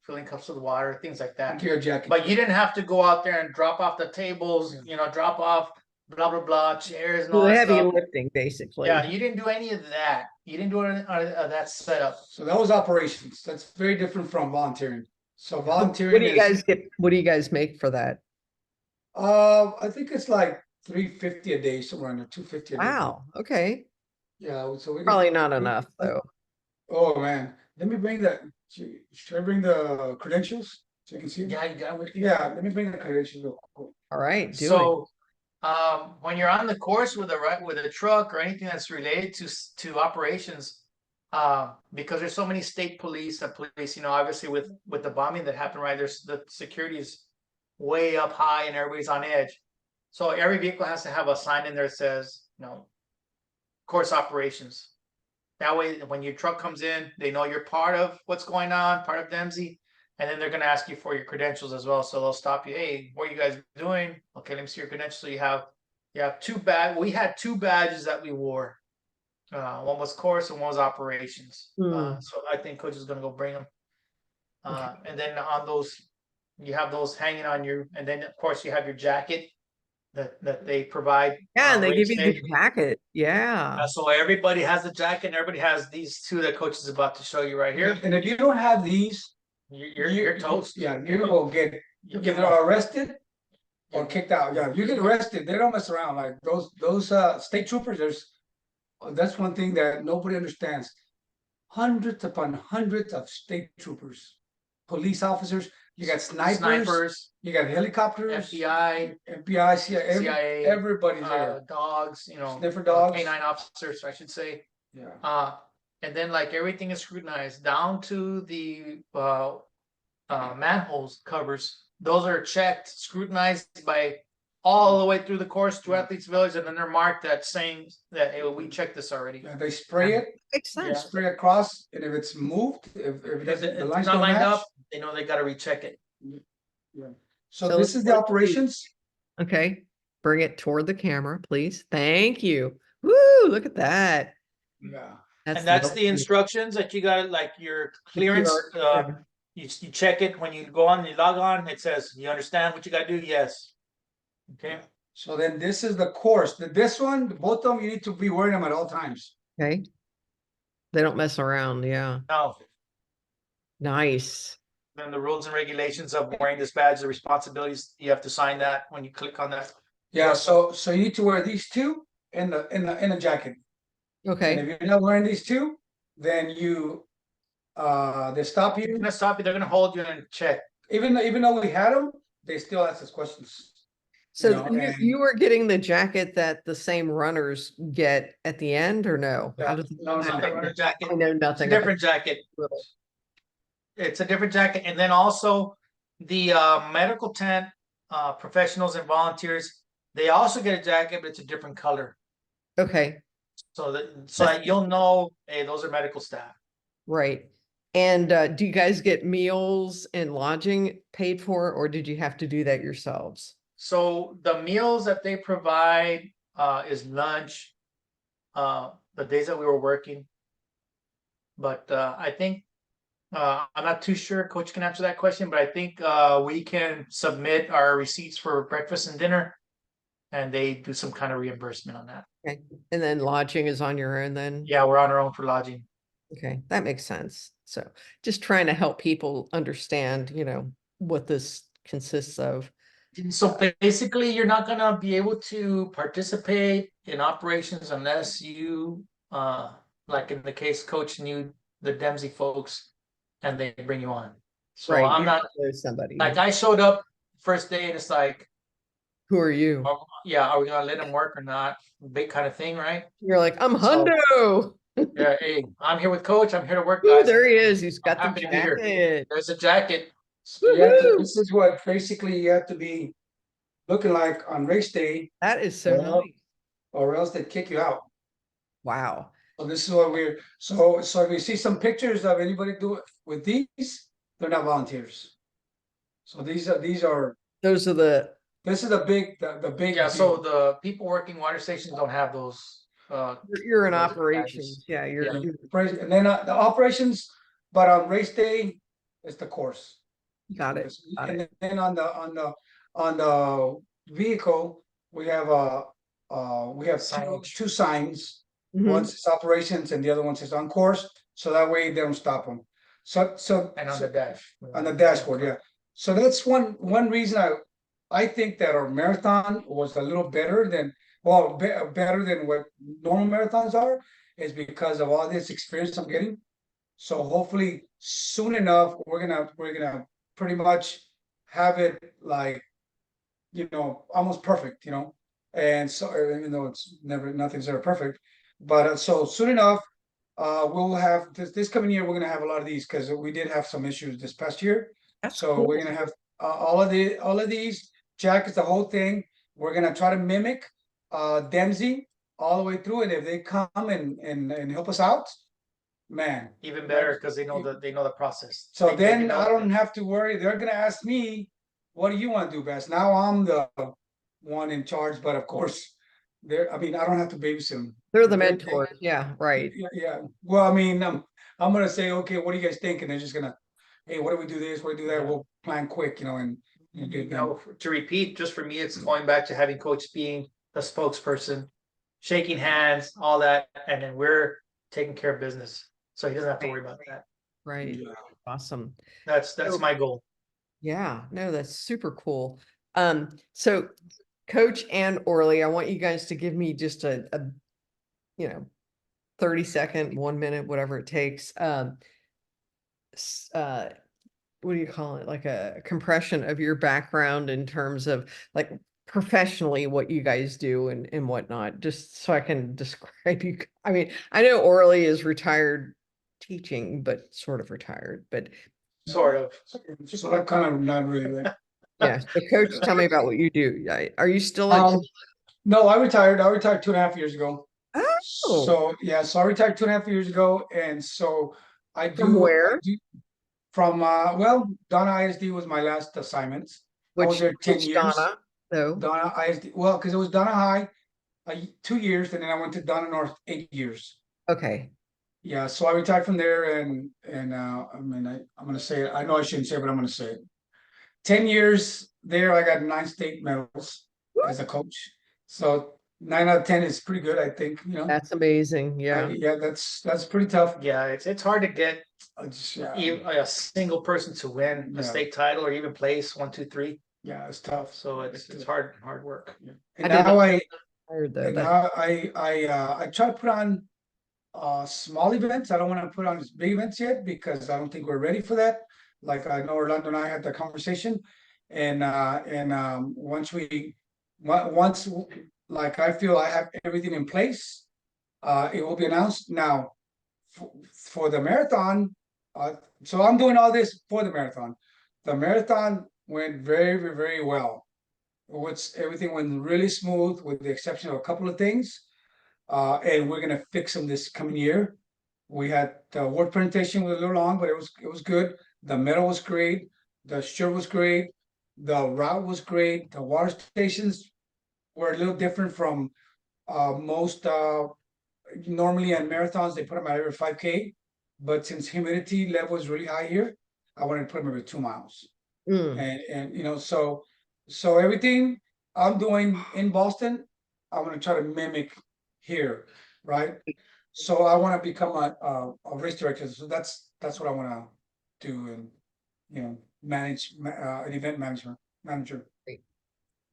filling cups of water, things like that.
Gear jacket.
But you didn't have to go out there and drop off the tables, drop off blah blah blah chairs and all
The
that
heavy
stuff.
lifting, basically.
Yeah, you didn't do any of that. You didn't do any of that setup.
So that was operations. That's very different from volunteering. So volunteering.
What do you guys get? What do you guys make for that?
I think it's like $350 a day, somewhere under $250 a day.
Wow. Okay.
Yeah. So we
Probably not enough though.
Oh man, let me bring that. Should I bring the credentials so you can see them?
Yeah, you got with you.
Yeah. Let me bring the credentials real quick.
All right. Do
So, when you're on the course with a truck or anything that's related to operations, because there's so many state police and police, obviously with the bombing that happened, right? There's the security is way up high and everybody's on edge. So every vehicle has to have a sign in there that says, course operations. That way, when your truck comes in, they know you're part of what's going on, part of DEMSI, and then they're going to ask you for your credentials as well. So they'll stop you. Hey, what are you guys doing? Okay, let me see your credentials. So you have 2 badges. We had 2 badges that we wore. One was course and one was operations. So I think Coach is going to go bring them. And then on those, you have those hanging on you, and then of course you have your jacket that they provide.
Yeah, and they give you the
day.
jacket. Yeah.
So everybody has the jacket, and everybody has these 2 that Coach is about to show you right here.
And if you don't have these,
You're toast.
Yeah, you will get either arrested or kicked out. Yeah, you get arrested. They don't mess around. Like those state troopers. That's one thing that nobody understands. Hundreds upon hundreds of state troopers, police officers. You got snipers. You got helicopters. FBI, CIA. Everybody's there.
Dogs.
Sniffer dogs.
Canine officers, I should say.
Yeah.
And then like everything is scrutinized down to the manholes covers. Those are checked, scrutinized by all the way through the course to Athletes Village, and then they're marked that saying that hey, we checked this already.
Yeah, they spray it.
Makes
They
sense.
spray across, and if it's moved, if it
If
doesn't, the
it's
lines
not
don't
lined
match.
up, they know they got to recheck it.
Yeah.
So
So this is the
let's-
operations.
Okay. Bring it toward the camera, please. Thank you. Woo! Look at that.
Yeah.
And that's
lovely.
the instructions that you got, like your clearance.
QR.
You check it when you go on, you log on. It says you understand what you got to do. Yes. Okay.
So then this is the course. This one, both of them, you need to be wearing them at all times.
Okay. They don't mess around. Yeah.
Now,
Nice.
then the rules and regulations of wearing this badge, the responsibilities, you have to sign that when you click on that.
Yeah. So you need to wear these 2 in the jacket. And
Okay.
if you're not wearing these 2, then you they stop
They're
you.
gonna stop you. They're gonna hold you and check.
Even though we had them, they still ask us questions.
So
And
you were getting the jacket that the same runners get at the end, or no? How does
no,
It's not the runner jacket.
I know
It's a
nothing about
different jacket.
little.
It's a different jacket, and then also the medical tent professionals and volunteers. They also get a jacket, but it's a different color,
Okay,
so that you'll know, hey, those are medical staff.
right. And do you guys get meals and lodging paid for, or did you have to do that yourselves?
So the meals that they provide is lunch, the days that we were working. But I think I'm not too sure. Coach can answer that question, but I think we can submit our receipts for breakfast and dinner, and they do some kind of reimbursement on that.
Okay, and then lodging is on your own then?
Yeah, we're on our own for lodging.
Okay, that makes sense. So just trying to help people understand, what this consists of.
So basically, you're not gonna be able to participate in operations unless you, like in the case Coach knew the Dempsey folks, and they bring you on. So
Right,
I'm
you
not
know somebody.
like I showed up first day and it's like,
Who are you?
oh, yeah, are we gonna let him work or not? Big kind of thing, right?
You're like, I'm
So-
Hundo.
Yeah, hey, I'm here with Coach. I'm here to work,
Ooh,
guys.
there he is. He's
I'm
got the
happy to be here.
jacket.
There's a jacket.
so you have to,
Woohoo!
this is what basically you have to be looking like on race day,
That is so
Well,
nice.
or else they kick you out.
Wow.
So this is what we're so if you see some pictures of anybody do it with these, they're not volunteers. So these are
Those are the,
this is the big
Yeah, so
deal.
the people working water stations don't have those.
you're in
Those
operations.
badges.
Yeah,
Yeah.
And then the operations, but on race day, it's the course.
got it. Got
And
it.
then on the vehicle, we have
Signage.
two signs.
Mhm.
One's is operations and the other one says on course, so that way they don't stop them. So
And on the dash.
on the dashboard, yeah. So that's one reason I think that our marathon was a little better than better than what normal marathons are, is because of all this experience I'm getting. So hopefully soon enough we're gonna pretty much have it like almost perfect, and so even though it's never nothing's ever perfect, but so soon enough we'll have this coming year we're gonna have a lot of these because we did have some issues this past year.
That's
So
cool.
we're gonna have all of these jackets, the whole thing. We're gonna try to mimic Dempsey all the way through, and if they come and help us out, man.
Even better because they know the process.
So
They
then I
developed
don't
it.
have to worry. They're gonna ask me, what do you want to do best? Now I'm the one in charge, but of course, I mean, I don't have to babysit them.
They're the mentors. Yeah, right.
Yeah. Well, I mean, I'm gonna say, okay, what do you guys think? And they're just gonna, hey, what do we do this? What do we do that?
Yeah.
We'll plan quick, and get done.
To repeat, just for me, it's going back to having Coach being the spokesperson, shaking hands, all that, and then we're taking care of business, so he doesn't have to worry about that.
Right.
Yeah.
Awesome.
That's my goal.
Yeah, no, that's super cool. So Coach and Orly, I want you guys to give me just a 30-second, 1 minute, whatever it takes. What do you call it? Like a compression of your background in terms of like professionally what you guys do and whatnot, just so I can describe you. I mean, I know Orly is retired teaching, but sort of retired, but
Sort of.
So I kind of not really.
yeah. So Coach, tell me about what you do. Yeah, are you still at?
No, I retired. I retired 2.5 years ago.
Oh,
So yeah, so I retired 2.5 years ago, and so
from where?
From Donna ISD was my last assignment. I was
Which
there 10 years.
Donna, though.
Donna ISD, well, because it was Donna High, 2 years, and then I went to Donna North 8 years.
Okay.
Yeah, so I retired from there, and I mean, I'm gonna say it. I know I shouldn't say it, but I'm gonna say it. 10 years there, I got 9 state medals as a coach. So 9 out of 10 is pretty good, I think.
That's amazing. Yeah.
Yeah, that's pretty tough.
Yeah, it's hard to get
Yeah,
a single person to win a
Yeah.
state title or even place 1, 2, 3.
yeah, it's tough.
So it's hard work.
And
I did
now
not
I
tired though.
and
That's
now I try to put on small events. I don't want to put on as big events yet because I don't think we're ready for that. Like I know Orlando and I had the conversation, and once once like I feel I have everything in place, it will be announced. Now for the marathon, so I'm doing all this for the marathon. The marathon went very well. Everything went really smooth with the exception of a couple of things. And we're gonna fix them this coming year. We had the word presentation was a little long, but it was good. The medal was great. The shirt was great. The route was great. The water stations were a little different from most normally at marathons they put them at every 5K, but since humidity level is really high here, I wanted to put them every 2 miles.
Mm.
And you know, so everything I'm doing in Boston, I want to try to mimic here, right? So I want to become a race director. So that's what I want to do, and you know, manage an event manager.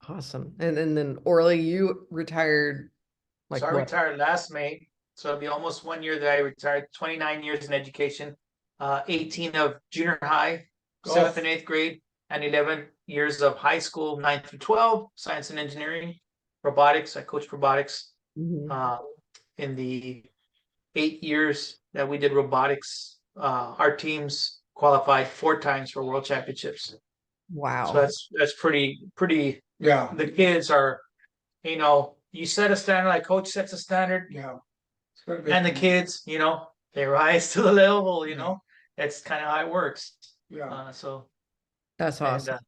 Awesome. And then Orly, you retired like
So I
what?
retired last May. So it'll be almost 1 year that I retired, 29 years in education, 18 of junior high,
Golf.
7th and 8th grade, and 11 years of high school, 9 through 12, science and engineering, robotics. I coached robotics.
Mhm.
In the 8 years that we did robotics, our teams qualified 4 times for world championships.
Wow.
So that's pretty.
Yeah,
The kids are, you set a standard, like coach sets a standard,
yeah.
and the kids, they rise to the level.
Yeah.
That's kind of how it works.
Yeah.
So
That's awesome.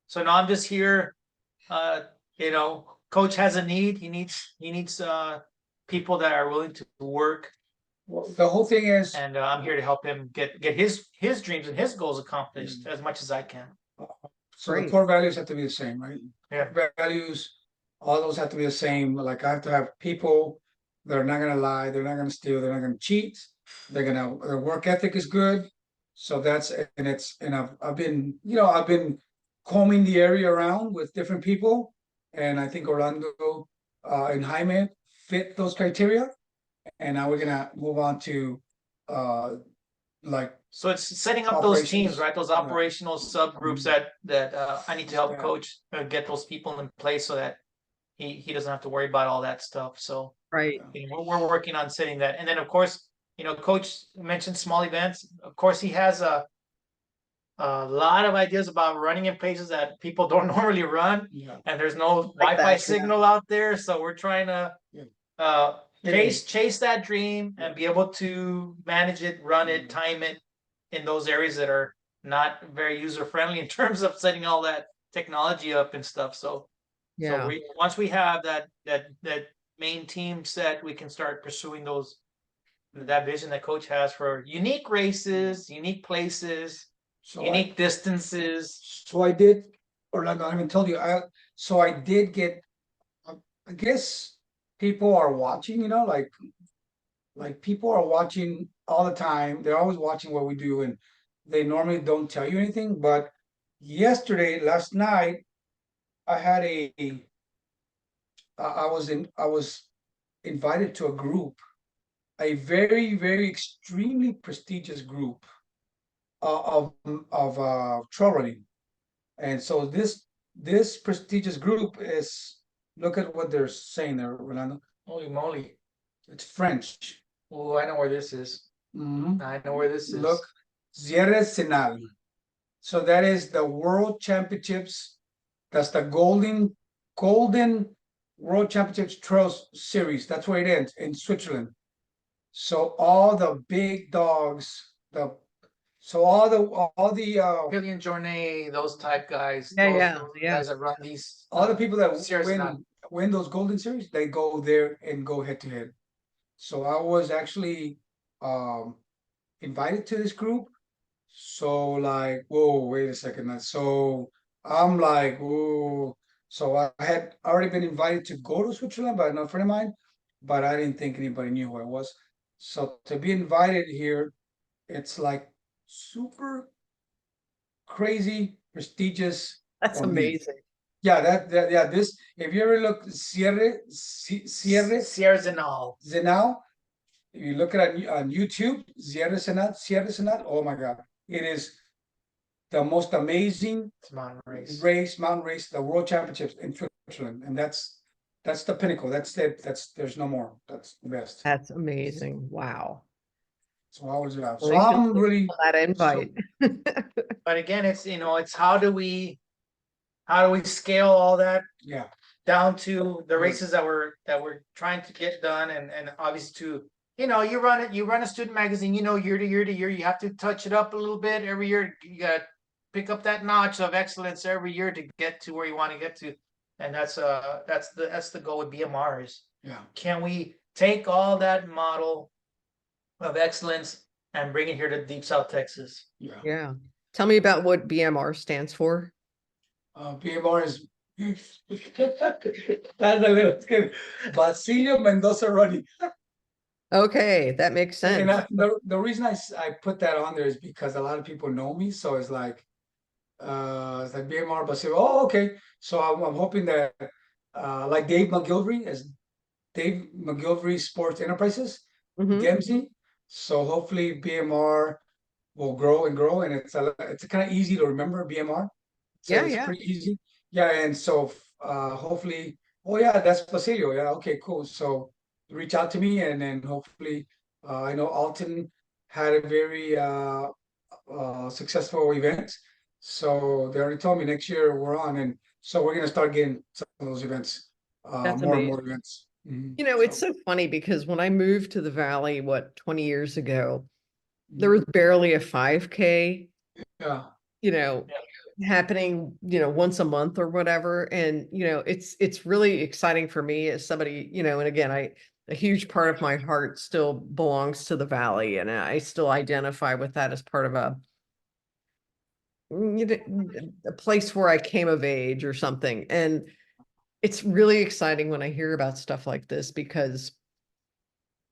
so now I'm just here. Coach has a need. He needs people that are willing to work,
Well, the whole thing is,
and I'm here to help him get his dreams and his goals accomplished as much as I can.
so the
Great.
core values have to be the same, right?
Yeah.
Values, all those have to be the same. Like I have to have people that are not gonna lie, they're not gonna steal, they're not gonna cheat. Their work ethic is good. So I've been, I've been combing the area around with different people. And I think Orlando and Jaime fit those criteria. And now we're gonna move on to like
So it's setting up those teams,
operations.
right? Those
Yeah.
operational subgroups that I need to help
Yeah.
coach get those people in place so that he doesn't have to worry about all that stuff. So
Right.
we're working on setting that, and then of course, coach mentioned small events. Of course, he has a lot of ideas about running in places that people don't normally run,
Yeah.
and there's no
Like
Wi-Fi
that, yeah.
signal out there. So we're trying to
Yeah.
chase that dream and be able to manage it, run it, time it in those areas that are not very user friendly in terms of setting all that technology up and stuff. So
Yeah.
once we have that main team set, we can start pursuing that vision that coach has for unique races, unique places, unique distances.
So I did, Orlando, I haven't told you, so I did get, I guess people are watching, like people are watching all the time. They're always watching what we do, and they normally don't tell you anything. But last night, I had I was invited to a group, a very extremely prestigious group of trail running. And so this prestigious group is, look at what they're saying there, Orlando.
Holy moly!
It's French.
Oh, I know where this is.
Mhm.
I know where this is.
Look, Sierra Senal. So that is the World Championships. That's the Golden World Championships Trails Series. That's where it ends in Switzerland. So all the big dogs, all the
Killian Jornet, those type guys.
Yeah,
those
yeah.
guys that run these.
all the people that
Sierra Nevada.
win those Golden Series, they go there and go head to head. So I was actually invited to this group. So like, whoa, wait a second. So I'm like, whoa. So I had already been invited to go to Switzerland by another friend of mine, but I didn't think anybody knew who I was. So to be invited here, it's like super crazy, prestigious.
That's
for me.
amazing.
Yeah, yeah. If you ever look Sierra
Sierra Zenal.
Zenal, you look at it on YouTube, Sierra Senat, oh my God, it is the most amazing
It's mountain
mountain race, the world championships in Switzerland, and that's the pinnacle. That's it. There's no more. That's the best.
That's amazing. Wow.
So I was
Well,
so
they should
I'm
look
really
for that invite.
But again, it's, you know, it's how do we scale all that
yeah.
down to the
Right.
races that we're trying to get done, and obviously to, you know, you run a student magazine, you know, year to year to year, you have to touch it up a little bit every year. You got to pick up that notch of excellence every year to get to where you want to get to, and that's the goal with BMR is,
Yeah.
can we take all that model of excellence and bring it here to Deep South Texas?
Yeah.
Yeah. Tell me about what BMR stands for.
BMR is that's a little scary. Basilio Mendoza running.
Okay, that makes
And
sense.
the reason I put that on there is because a lot of people know me, so it's like BMR Basilio. Oh, okay. So I'm hoping that like Dave McGilvery as Dave McGilvery Sports Enterprises,
Mhm.
Dempsey. So hopefully BMR will grow and grow, and it's kind of easy to remember BMR. So
Yeah,
it's
yeah.
pretty easy. Yeah, and so hopefully, oh yeah, that's Basilio. Yeah, okay, cool. So reach out to me, and then hopefully, I know Alton had a very successful event. So they already told me next year we're on, and so we're gonna start getting some of those events,
That's
more and
amazing.
more events.
You know, it's so funny because when I moved to the Valley, what, 20 years ago, there
Mhm.
was barely a 5K,
Yeah,
you know, happening, you know, once a month or whatever. And, you know, it's really exciting for me as somebody, you know, and again, a huge part of my heart still belongs to the Valley, and I still identify with that as part of a place where I came of age or something. And it's really exciting when I hear about stuff like this because,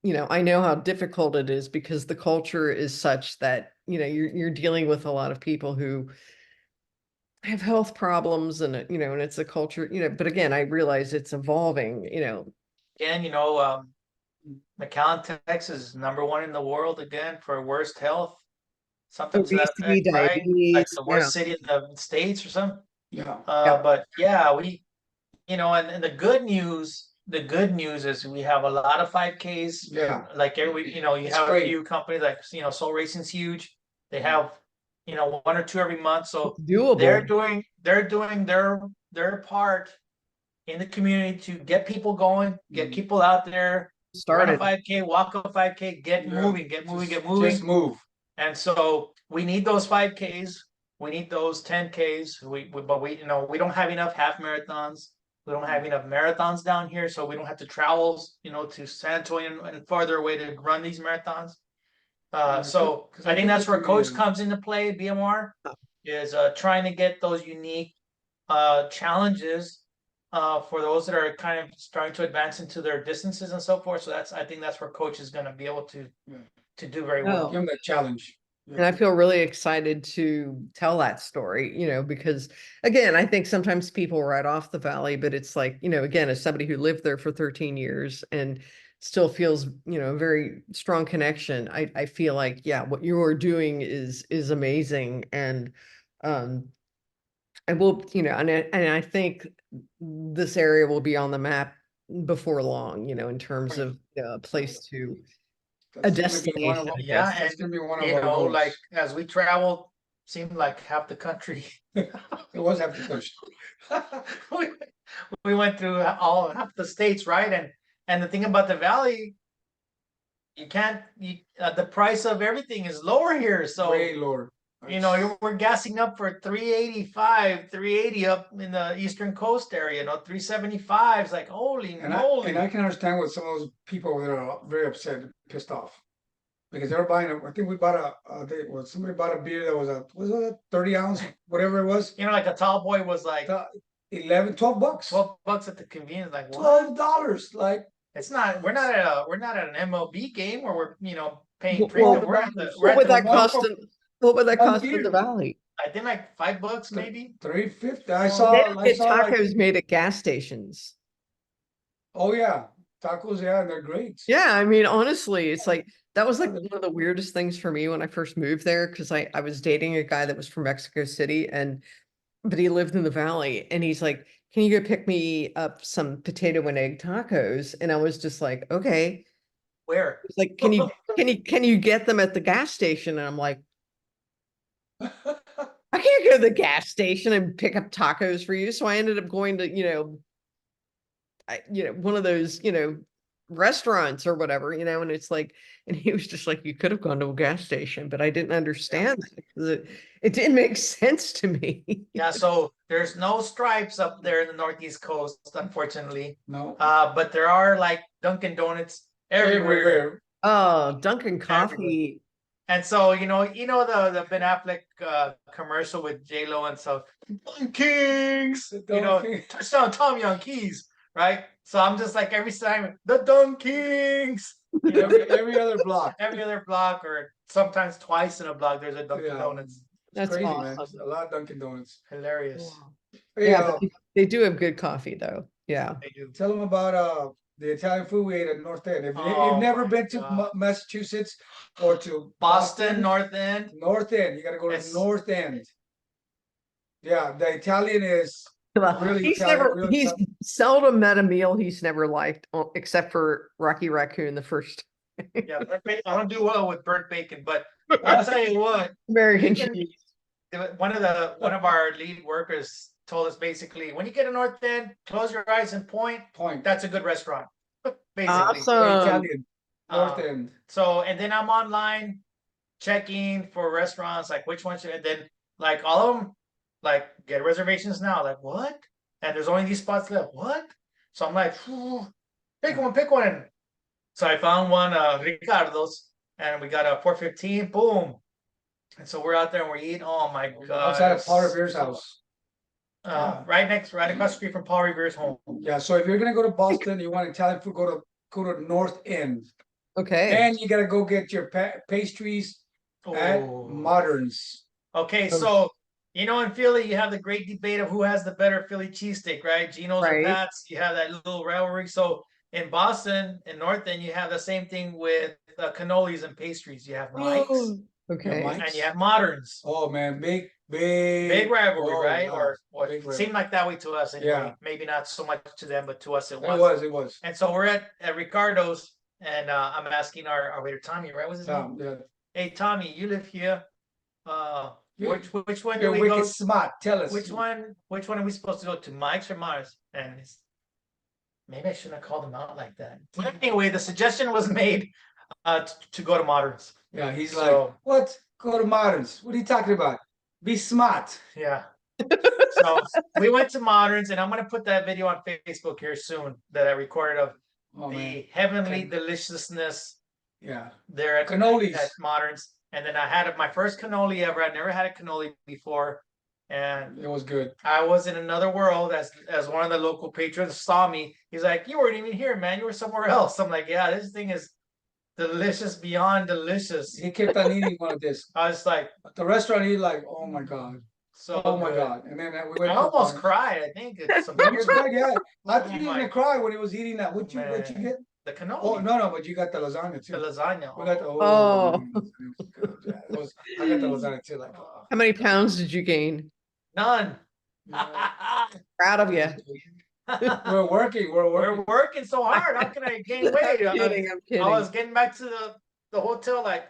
you know, I know how difficult it is because the culture is such that, you know, you're dealing with a lot of people who have health problems, and you know, and it's a culture, you know, but again, I realize it's evolving, you know.
Again, you know, McAllen, Texas is #1 in the world again for worst health. Something to that
Obesity,
effect, right? Like
diabetes,
the
yeah.
worst city in the states or something.
yeah,
Yeah.
But yeah, you know, and the good news is we have a lot of 5Ks.
yeah.
Like every, you know, you
It's
have a
great.
few companies like, you know, Soul Racing's huge. They have, you know, 1 or 2 every month. So
It's doable.
they're doing their part in the community to get people going, get
Mhm.
people out there, run a
Started.
5K, walk a 5K, get
Yeah,
moving, get moving,
just
get moving.
just move.
And so we need those 5Ks, we need those 10Ks. But we, you know, we don't have enough half marathons. We don't have enough marathons down here, so we don't have to travel, you know, to San Antonio and farther away to run these marathons. So
'Cause
I think
think
that's where
the
coach comes into play. BMR is trying to get those unique challenges for those that are kind of starting to advance into their distances and so forth. So I think that's where coach is going to be able
Yeah.
to do very
Oh.
Give
well.
them that challenge.
And I feel really excited to tell that story, you know, because again, I think sometimes people write off the Valley, but it's like, you know, again, as somebody who lived there for 13 years and still feels, you know, a very strong connection, I feel like, yeah, what you are doing is amazing. And I will, you know, and I think this area will be on the map before long, you know, in terms of a place to a
That's gonna be one of
destination, I
Yeah,
guess.
that's
and
gonna be one of
you
our
know,
goals.
like as we travel, seemed like half the country.
It was half the country.
we, we went through all half the states, right? And the thing about the valley, you can't the price of everything is lower here. So
Way lower.
you know, we're gassing up for 385, 380 up in the eastern coast area, you know, 375 is like holy
And
moly.
I can understand what some of those people that are very upset, pissed off, because they're buying. I think we bought somebody bought a beer that was a 30 ounce, whatever it was,
You know, like a tall boy was like
uh, 11, $12.
$12 at the convenience, like what?
$12. Like
It's not. We're not at an MLB game where we're, you know, paying
What,
premium.
what,
We're
what
at
would
the
that
one.
cost in, what would that
one
cost in the
beer,
Valley?
I think like $5 maybe.
350.
They don't
I
get
saw like,
tacos made at gas stations.
oh yeah, Tacos, yeah, they're great.
Yeah, I mean, honestly, it's like that was like one of the weirdest things for me when I first moved there because I was dating a guy that was from Mexico City and but he lived in the valley and he's like, "Can you go pick me up some potato and egg tacos?" And I was just like, "Okay."
Where?
He's like, "Can you get them at the gas station?" And I'm like, "I can't go to the gas station and pick up tacos for you." So I ended up going to, one of those, restaurants or whatever, and it's like, and he was just like, "You could have gone to a gas station," but I didn't understand that because it didn't make sense to me.
Yeah, so there's no Stripes up there in the Northeast Coast, unfortunately.
No,
But there are like Dunkin' Donuts everywhere.
everywhere.
Oh, Dunkin' Coffee.
And so, the Ben Affleck commercial with J-Lo and so Kings, touchdown Tom Young Keys, right? So I'm just like every time the Dunkings.
Every other block.
Every other block, or sometimes twice in a block, there's a Dunkin' Donuts.
It's
That's
crazy,
awesome.
man. A lot of Dunkin' Donuts.
Hilarious.
Hey,
Yeah, but they do have good coffee though. Yeah.
They do.
tell them about the Italian food we ate at North End. If
Oh
you've never
my
been to
God.
Massachusetts or to
Boston, North End.
North End, you got to go to
It's-
North End. Yeah, the Italian is really
He's
Italian.
never,
Really
he's seldom met a meal he's never liked, except for Rocky Raccoon, the first
Yeah, I don't do well with burnt bacon, but I'll tell you what,
American
You can-
cheese.
one of our lead workers told us basically, when you get to North End, close your eyes and point.
point.
That's a good restaurant. Basically.
The
Awesome.
Italian North
Um,
End.
So, and then I'm online checking for restaurants, like which ones, and then like all of them, like get reservations now. Like what? And there's only these spots left. What? So I'm like, pick one, pick one. So I found one, Ricardo's, and we got a 415. Boom. And so we're out there and we're eating. Oh my god!
Outside of Paul Revere's house.
Right across the street from Paul Revere's home.
Yeah, so if you're gonna go to Boston, you want Italian food, go to North End,
Okay.
and you gotta go get your pastries at
Oh.
Moderns.
Okay, so in Philly, you have the great debate of who has the better Philly cheesesteak, right? Geno's or
Right.
Pat's. You have that little rivalry. So in Boston, in North End, you have the same thing with cannolis and pastries. You have Mike's
Oh, okay.
Mike.
and you have Moderns.
Oh man, big
Rivalry,
oh,
right?
yeah.
Or
Big
it
rivalry.
seemed like that way to us anyway.
Yeah.
Maybe not so much to them, but to us it
It was.
And so we're at Ricardo's, and I'm asking our waiter Tommy, right? What's his name?
Yeah.
Hey Tommy, you live here. Which one do
You're
we
wicked
go?
smart. Tell us.
Which one are we supposed to go to? Mike's or Mars? And maybe I shouldn't have called him out like that. But anyway, the suggestion was made to go to Moderns.
Yeah, he's
So-
like, what? Go to Moderns. What are you talking about? Be smart.
Yeah. So we went to Moderns, and I'm gonna put that video on Facebook here soon that I recorded of
Oh
the
man.
heavenly deliciousness
Yeah.
there at
Cannolis.
Moderns. And then I had my first cannoli ever. I'd never had a cannoli before, and
It was good.
I was in another world as one of the local patrons saw me. He's like, "You weren't even here, man. You were somewhere else." I'm like, "Yeah, this thing is delicious beyond delicious."
He kept on eating one of this.
I was like,
At the restaurant, he's like, oh my God.
so
Oh my
good.
God. And then we
I
went to
almost
Barnes.
cried. I think it's some
You cried, yeah. I
Oh
thought you were
my-
gonna cry when he was eating that. What you
Man.
get?
the cannoli.
Oh no, but you got the lasagna
the
too.
lasagna.
We got the,
Oh.
man, it was good. Yeah, I got the lasagna too. Like,
How many pounds did you gain?
None.
Proud of you.
we're working. We're
We're
working.
working so hard. How can I gain
I'm
weight?
kidding. I'm kidding.
I was getting back to the hotel like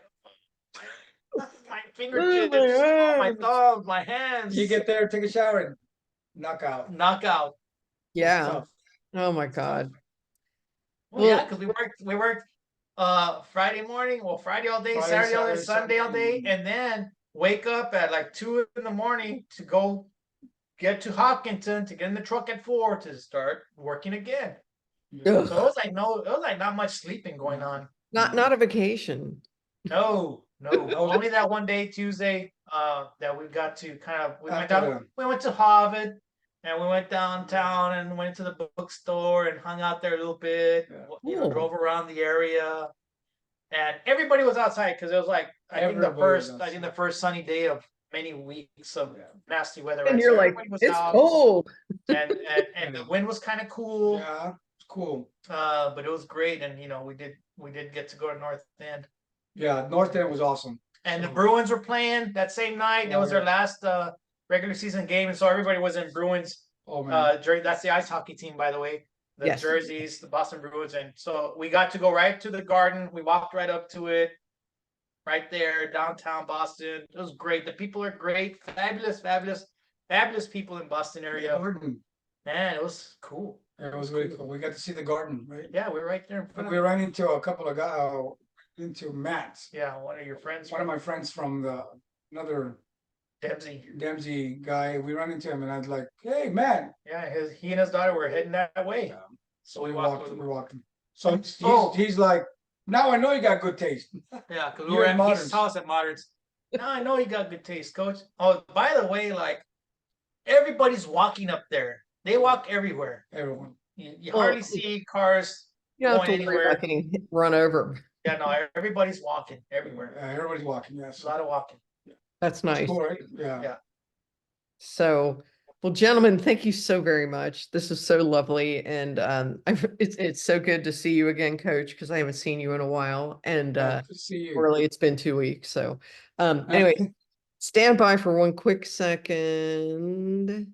my fingertips,
Oh my
my thumbs, my hands.
You get there, take a shower, and knock out.
knockout.
Yeah.
Tough.
Oh my God.
Well, yeah,
Well-
because we worked Friday morning, Friday all day,
Friday,
Saturday all day,
Saturday,
Sunday all day,
Sunday.
and then wake up at like 2 in the morning to go get to Hopkinton to get in the truck at 4 to start working again.
Ugh.
So it was like not much sleeping going on.
Not a vacation.
No, only that one day, Tuesday, that we got to kind of we went to Harvard and we went downtown and went to the bookstore and hung out there a little bit,
Cool.
drove around the area. And everybody was outside because it was like I think the first sunny day of many weeks of nasty weather.
And
right?
you're
So
like,
everybody was
it's
out,
cold.
and the wind was kind of cool.
Yeah, Cool.
But it was great, and we did get to go to North End.
Yeah, North End was awesome.
And the
So-
Bruins were playing that same night. That
Oh,
was their
yeah.
last regular season game, and so everybody was in Bruins.
Oh man.
That's the ice hockey team, by the way. The
Yes.
jerseys, the Boston Bruins, and so we got to go right to the Garden. We walked right up to it, right there, downtown Boston. It was great. The people are great, fabulous people in Boston area.
Garden.
Man, it was cool.
It was really cool. We got to see the garden, right?
Yeah, we were right there in
But
front
we
of it.
ran into a couple of guys, into Matt's.
Yeah, one of your friends,
One of my friends from another
Dempsey.
Dempsey guy. We ran into him, and I was like, "Hey, Matt!"
Yeah, he and his daughter were heading that way.
Yeah.
So we walked with
We
them.
walked him. So
Oh.
he's like, "Now I know you got good taste."
Yeah, because we
You're
were
at
at
Moderns.
his house at Moderns. Now I know you got good taste, coach. Oh, by the way, like everybody's walking up there. They walk everywhere.
Everyone.
You
Well,
hardly see cars
You don't have
going
to worry
anywhere.
about getting run over.
Yeah, no, everybody's walking everywhere.
Everybody's walking. Yes.
There's a lot of walking.
That's nice.
Cool, right? Yeah.
Yeah.
So, well, gentlemen, thank you so very much. This is so lovely, and it's so good to see you again, Coach, because I haven't seen you in a while, and
Good to see you.
really, it's been 2 weeks. So, anyway, stand by for one quick second.